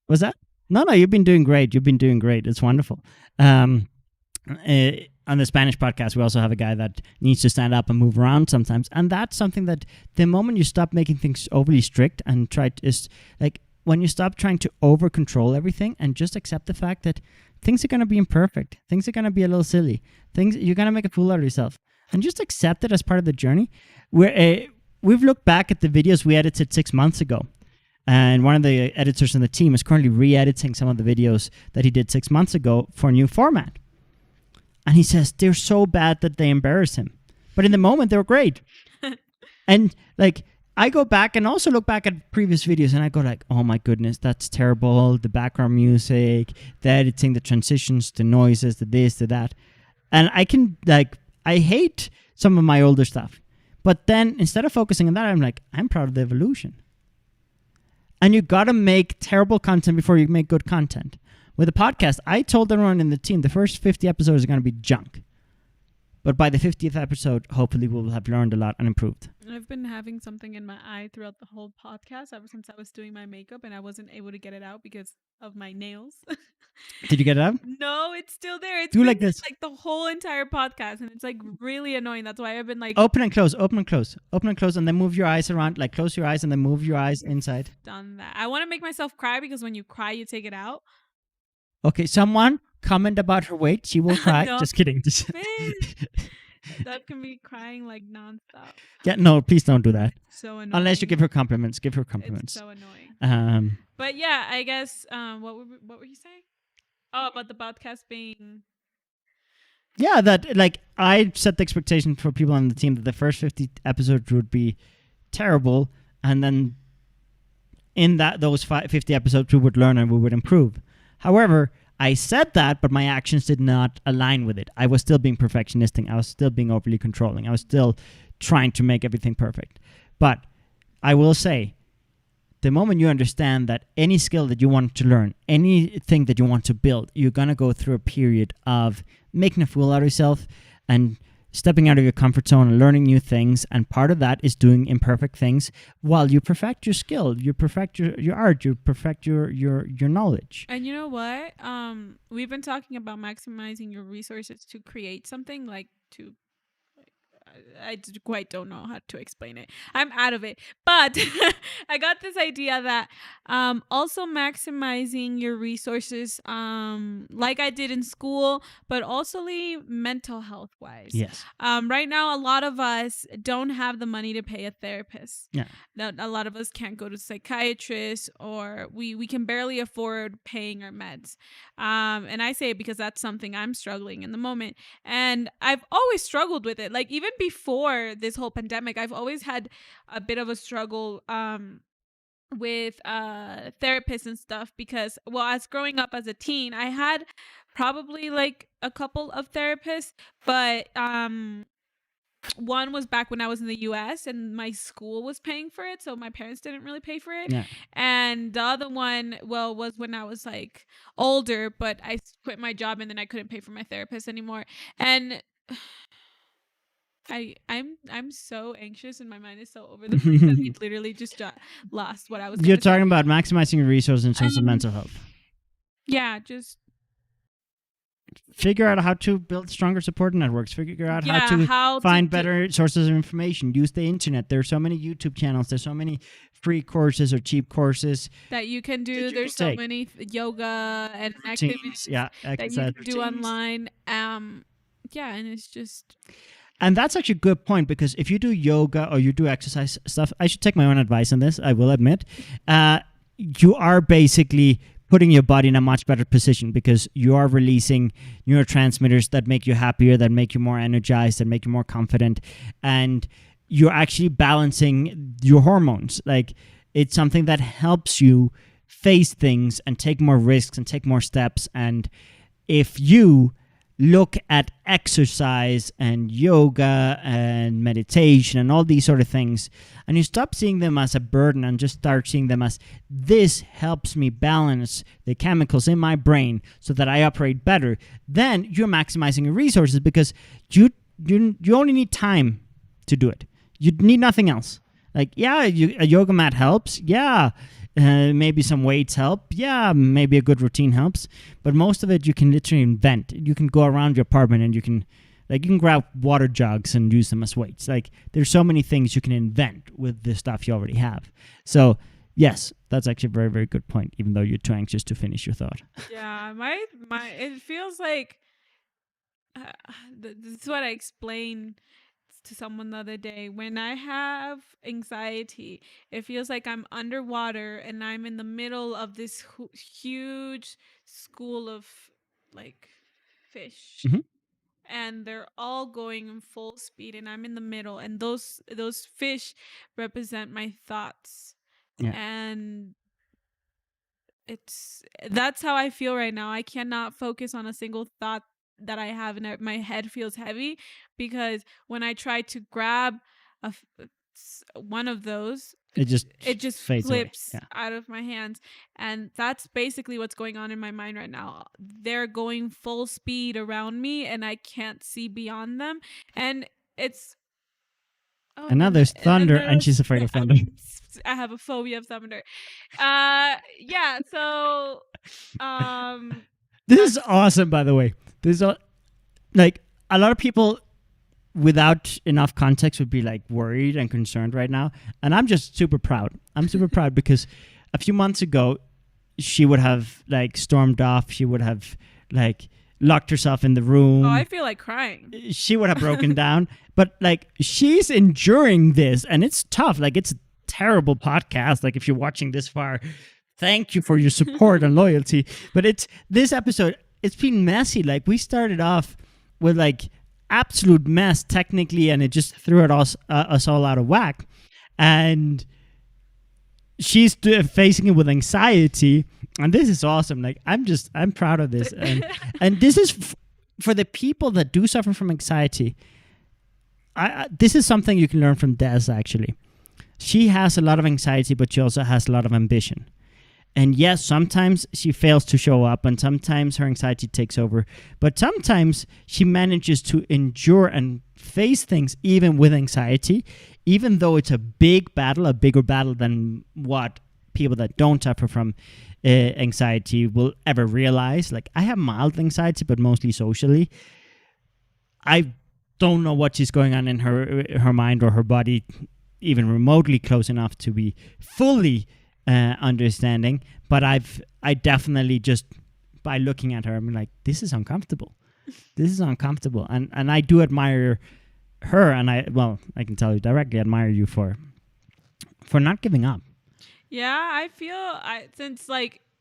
Was that? No, you've been doing great. It's wonderful. On the Spanish podcast, we also have a guy that needs to stand up and move around sometimes. And that's something that the moment you stop making things overly strict and try to, like, when you stop trying to over control everything and just accept the fact that things are going to be imperfect, things are going to be a little silly, you're going to make a fool out of yourself. And just accept it as part of the journey. We've looked back at the videos we edited 6 months ago. And one of the editors in the team is currently re-editing some of the videos that he did 6 months ago for a new format. And he says they're so bad that they embarrass him. But in the moment, they were great. And like, I go back and also look back at previous videos and I go like, oh my goodness, that's terrible. The background music, the editing, the transitions, the noises, the this, the that. And I hate some of my older stuff. But then instead of focusing on that, I'm like, I'm proud of the evolution. And you got to make terrible content before you make good content. With a podcast, I told everyone in the team the first 50 episodes are going to be junk. But by the 50th episode, hopefully we'll have learned a lot and improved. I've been having something in my eye throughout the whole podcast ever since I was doing my makeup, and I wasn't able to get it out because of my nails. Did you get it out? No, it's still there. It's do like this, like the whole entire podcast, and it's like really annoying. That's why I've been like open and close, and then move your eyes around. Like close your eyes and then move your eyes inside. Done that. I want to make myself cry because when you cry, you take it out. Okay, someone comment about her weight. She will cry. No. Just kidding. That can be crying like nonstop. Yeah, no, please don't do that. So annoying. Unless you give her compliments. Give her compliments. It's so annoying. But yeah, I guess. What were you saying? Oh, about the podcast being. Yeah, that like I set the expectation for people on the team that the first 50 episodes would be terrible, and then in those 50 episodes we would learn and we would improve. However, I said that, but my actions did not align with it. I was still being perfectionistic. I was still being overly controlling. I was still trying to make everything perfect. But I will say, the moment you understand that any skill that you want to learn, anything that you want to build, you're going to go through a period of making a fool out of yourself and stepping out of your comfort zone and learning new things. And part of that is doing imperfect things while you perfect your skill, you perfect your art, you perfect your knowledge. And you know what? We've been talking about maximizing your resources to create something, like to quite don't know how to explain it. I'm out of it. But I got this idea that also maximizing your resources, like I did in school, but also mental health wise. Yes. Right now, a lot of us don't have the money to pay a therapist. Yeah. A lot of us can't go to psychiatrists, or we can barely afford paying our meds. And I say it because that's something I'm struggling in the moment. And I've always struggled with it. Like, even before this whole pandemic, I've always had a bit of a struggle with therapists and stuff, because, well, as growing up as a teen, I had probably like a couple of therapists, but one was back when I was in the US and my school was paying for it, so my parents didn't really pay for it. Yeah. And the other one, well, was when I was like older, but I quit my job and then I couldn't pay for my therapist anymore. And I'm so anxious and my mind is so over the place that I literally just lost what I was. You're talking about maximizing your resources in terms of mental health. Yeah, just figure out how to build stronger support networks. Figure out how to find better sources of information. Use the internet. There's so many YouTube channels. There's so many free courses or cheap courses that you can do. There's so many yoga and activities that you can do online. Yeah, and it's just... And that's actually a good point, because if you do yoga or you do exercise stuff, I should take my own advice on this, I will admit, you are basically putting your body in a much better position, because you are releasing neurotransmitters that make you happier, that make you more energized, that make you more confident, and you're actually balancing your hormones. Like, it's something that helps you face things and take more risks and take more steps. And if you look at exercise and yoga and meditation and all these sort of things, and you stop seeing them as a burden and just start seeing them as, this helps me balance the chemicals in my brain so that I operate better, then you're maximizing your resources, because you only need time to do it. You need nothing else. Like, yeah, a yoga mat helps. Yeah, maybe some weights help. Yeah, maybe a good routine helps. But most of it you can literally invent. You can go around your apartment and you can grab water jugs and use them as weights. Like, there's so many things you can invent with the stuff you already have. So yes, that's actually a very, very good point, even though you're too anxious to finish your thought. Yeah, my it feels like this is what I explained to someone the other day. When I have anxiety, it feels like I'm underwater and I'm in the middle of this huge school of like fish. Mm-hmm. And they're all going in full speed and I'm in the middle, and those fish represent my thoughts. Yeah. And that's how I feel right now. I cannot focus on a single thought that I have, and my head feels heavy, because when I try to grab one of those, it just flips out of my hands. And that's basically what's going on in my mind right now. They're going full speed around me and I can't see beyond them. And it's... and now there's thunder, and she's afraid of thunder. I have a phobia of thunder. Yeah, so... This is awesome, by the way. This is like, a lot of people without enough context would be like worried and concerned right now, and I'm just super proud. I'm super proud because a few months ago she would have like stormed off. She would have like locked herself in the room. Oh, I feel like crying. She would have broken down. But like, she's enduring this, and it's tough. Like, it's a terrible podcast. Like, if you're watching this far, thank you for your support and loyalty. But this episode, it's been messy. Like, we started off with like absolute mess technically, and it just threw us all out of whack. And she's facing it with anxiety, and this is awesome. Like, I'm proud of this. And this is for the people that do suffer from anxiety. This is something you can learn from Des, actually. She has a lot of anxiety, but she also has a lot of ambition. And yes, sometimes she fails to show up and sometimes her anxiety takes over. But sometimes she manages to endure and face things even with anxiety, even though it's a big battle, a bigger battle than what people that don't suffer from anxiety will ever realize. Like, I have mild anxiety, but mostly socially. I don't know what is going on in her mind or her body, even remotely close enough to be fully understanding. But I definitely just by looking at her, I'm like, this is uncomfortable. This is uncomfortable, and I do admire her, and I can tell you directly, admire you for not giving up. Yeah, I feel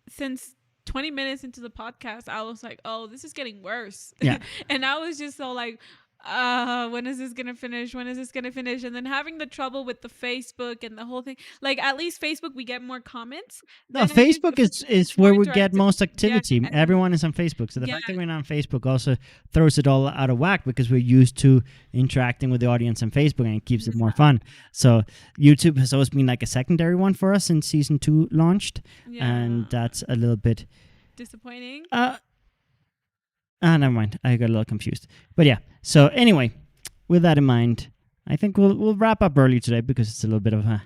since 20 minutes into the podcast, I was like, oh, this is getting worse. Yeah. And I was just so like, when is this gonna finish? When is this gonna finish? And then having the trouble with the Facebook and the whole thing. Like, at least Facebook, we get more comments. No, Then I think Facebook is it's where more we get interactive. most Yeah, activity. and Everyone is on Facebook. So the Yeah. fact that we're not on Facebook also throws it all out of whack because we're used to interacting with the audience on Facebook, and it keeps it more fun. So YouTube has always been like a secondary one for us since season 2 launched. yeah, And that's a little bit... disappointing. never mind. I got a little confused. But yeah. So anyway, with that in mind, I think we'll wrap up early today because it's a little bit of a...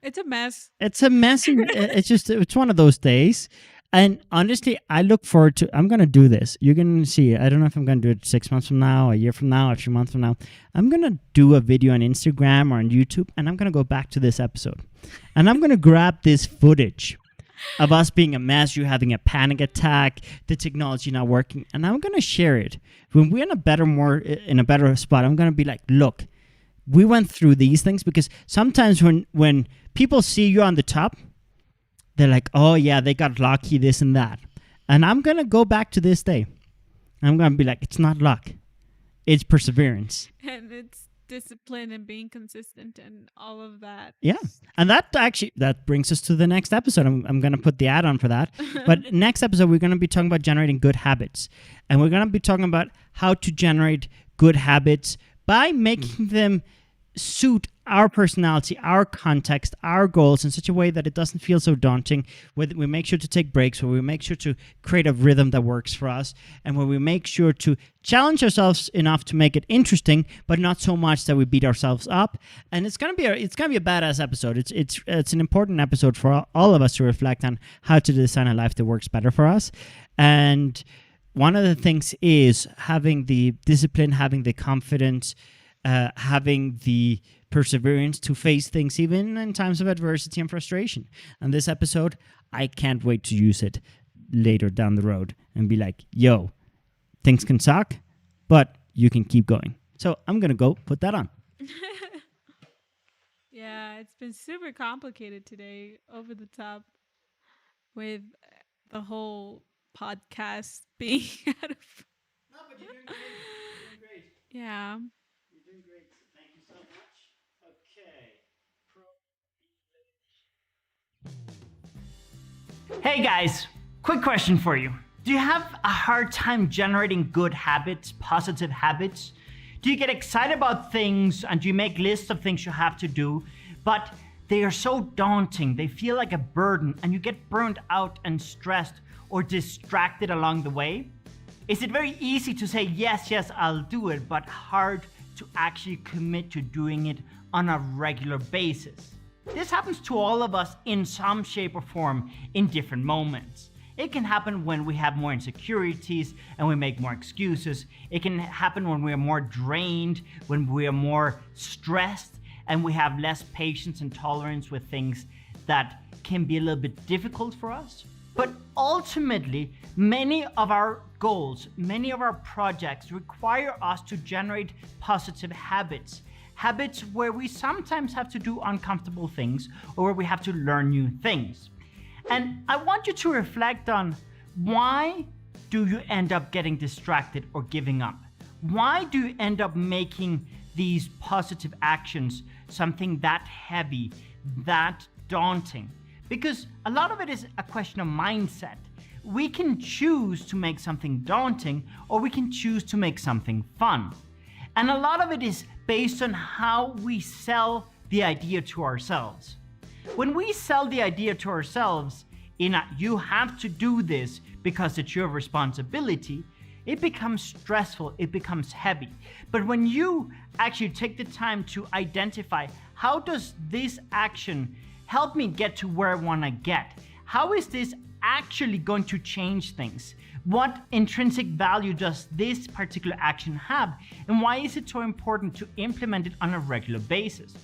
It's a mess. It's a messy. It's one of those days. And honestly, I look forward to... I'm going to do this. You're going to see. I don't know if I'm going to do it 6 months from now, a year from now, a few months from now. I'm going to do a video on Instagram or on YouTube, and I'm going to go back to this episode. And I'm going to grab this footage of us being a mess, you having a panic attack, the technology not working, and I'm going to share it. When we're in a better spot, I'm going to be like, look, we went through these things, because sometimes when people see you on the top, they're like, oh yeah, they got lucky, this and that. And I'm going to go back to this day. I'm going to be like, it's not luck. It's perseverance. And it's discipline and being consistent and all of that. Yeah. And that brings us to the next episode. I'm going to put the ad on for that. But next episode, we're going to be talking about generating good habits. And we're going to be talking about how to generate good habits by making them suit our personality, our context, our goals in such a way that it doesn't feel so daunting, where we make sure to take breaks, where we make sure to create a rhythm that works for us, and where we make sure to challenge ourselves enough to make it interesting, but not so much that we beat ourselves up. And it's gonna be a badass episode. It's an important episode for all of us to reflect on how to design a life that works better for us. And one of the things is having the discipline, having the confidence, having the perseverance to face things even in times of adversity and frustration. And this episode, I can't wait to use it later down the road and be like, yo, things can suck, but you can keep going. So I'm going to go put that on. Yeah, it's been super complicated today, over the top, with the whole podcast being out of... No, but you're doing great. You're doing great. Yeah. You're doing great. Thank you so much. Okay. Hey guys, quick question for you. Do you have a hard time generating good habits, positive habits? Do you get excited about things and do you make lists of things you have to do, but they are so daunting, they feel like a burden, and you get burned out and stressed or distracted along the way? Is it very easy to say, yes, I'll do it, but hard to actually commit to doing it on a regular basis? This happens to all of us in some shape or form in different moments. It can happen when we have more insecurities and we make more excuses. It can happen when we are more drained, when we are more stressed, and we have less patience and tolerance with things that can be a little bit difficult for us. But ultimately, many of our goals, many of our projects require us to generate positive habits. Habits where we sometimes have to do uncomfortable things or where we have to learn new things. And I want you to reflect on, why do you end up getting distracted or giving up? Why do you end up making these positive actions something that heavy, that daunting? Because a lot of it is a question of mindset. We can choose to make something daunting, or we can choose to make something fun. And a lot of it is based on how we sell the idea to ourselves. When we sell the idea to ourselves, in a you have to do this because it's your responsibility, it becomes stressful, it becomes heavy. But when you actually take the time to identify, how does this action help me get to where I want to get? How is this actually going to change things? What intrinsic value does this particular action have? And why is it so important to implement it on a regular basis?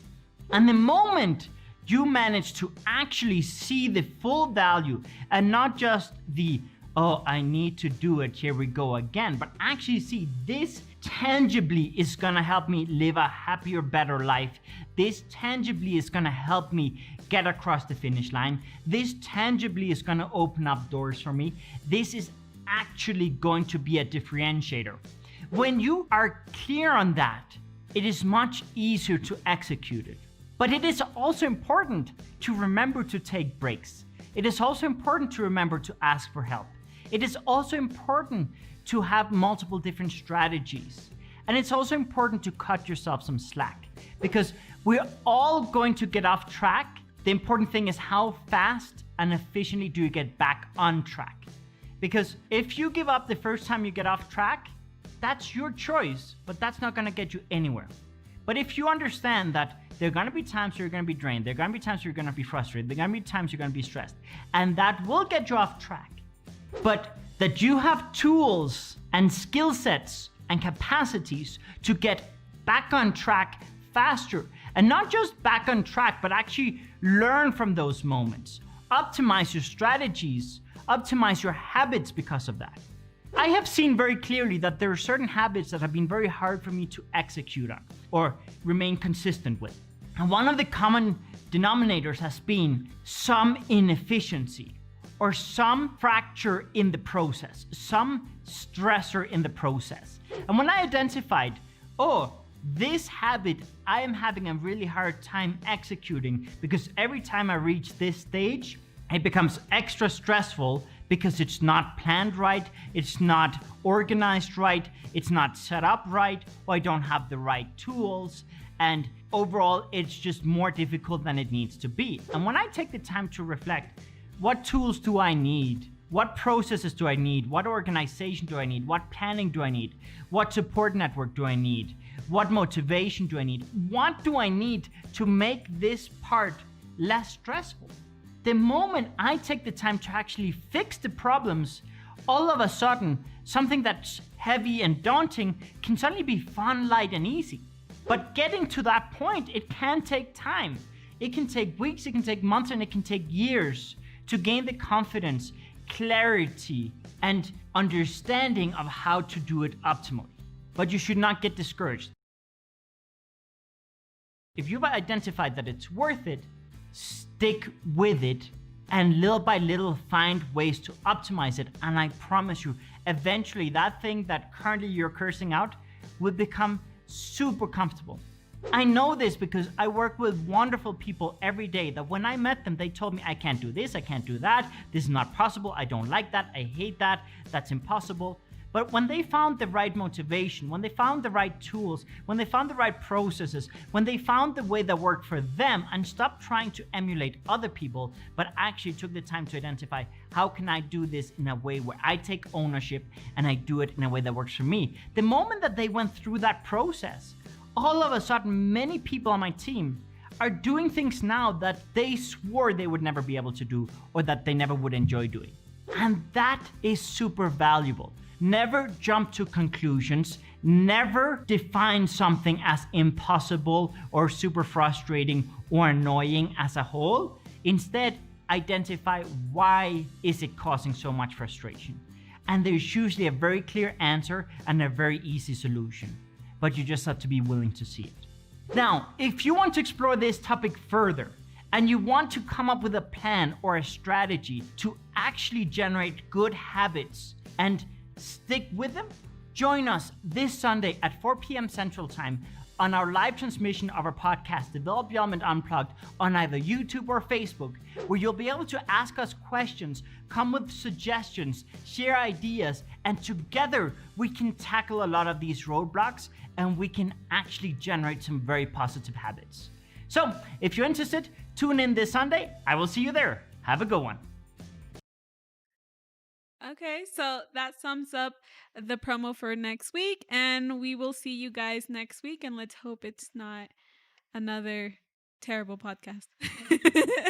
And the moment you manage to actually see the full value and not just the, oh, I need to do it, here we go again, but actually see this tangibly is gonna help me live a happier, better life. This tangibly is gonna help me get across the finish line. This tangibly is gonna open up doors for me. This is actually going to be a differentiator. When you are clear on that, it is much easier to execute it. But it is also important to remember to take breaks. It is also important to remember to ask for help. It is also important to have multiple different strategies. And it's also important to cut yourself some slack, because we're all going to get off track. The important thing is how fast and efficiently do you get back on track. Because if you give up the first time you get off track, that's your choice, but that's not gonna get you anywhere. But if you understand that there are gonna be times you're gonna be drained, there are gonna be times you're gonna be frustrated, there are gonna be times you're gonna be stressed, and that will get you off track. But that you have tools and skill sets and capacities to get back on track faster, and not just back on track, but actually learn from those moments, optimize your strategies, optimize your habits because of that. I have seen very clearly that there are certain habits that have been very hard for me to execute on or remain consistent with. And one of the common denominators has been some inefficiency or some fracture in the process, some stressor in the process. And when I identified, oh, this habit I am having a really hard time executing because every time I reach this stage, it becomes extra stressful because it's not planned right, it's not organized right, it's not set up right, or I don't have the right tools, and overall it's just more difficult than it needs to be. And when I take the time to reflect, what tools do I need? What processes do I need? What organization do I need? What planning do I need? What support network do I need? What motivation do I need? What do I need to make this part less stressful? The moment I take the time to actually fix the problems, all of a sudden, something that's heavy and daunting can suddenly be fun, light, and easy. But getting to that point, it can take time. It can take weeks, it can take months, and it can take years to gain the confidence, clarity, and understanding of how to do it optimally. But you should not get discouraged. If you've identified that it's worth it, stick with it and little by little find ways to optimize it. And I promise you, eventually that thing that currently you're cursing out will become super comfortable. I know this because I work with wonderful people every day that when I met them, they told me, I can't do this, I can't do that, this is not possible, I don't like that, I hate that, that's impossible. But when they found the right motivation, when they found the right tools, when they found the right processes, when they found the way that worked for them and stopped trying to emulate other people, but actually took the time to identify, how can I do this in a way where I take ownership and I do it in a way that works for me? The moment that they went through that process, all of a sudden, many people on my team are doing things now that they swore they would never be able to do or that they never would enjoy doing. And that is super valuable. Never jump to conclusions. Never define something as impossible or super frustrating or annoying as a whole. Instead, identify why is it causing so much frustration. And there's usually a very clear answer and a very easy solution. But you just have to be willing to see it. Now, if you want to explore this topic further and you want to come up with a plan or a strategy to actually generate good habits and stick with them, join us this Sunday at 4 p.m. Central Time on our live transmission of our podcast, Develop Development Unplugged, on either YouTube or Facebook, where you'll be able to ask us questions, come with suggestions, share ideas, and together we can tackle a lot of these roadblocks and we can actually generate some very positive habits. So if you're interested, tune in this Sunday. I will see you there. Have a good one. Okay, so that sums up the promo for next week, and we will see you guys next week. And let's hope it's not another terrible podcast.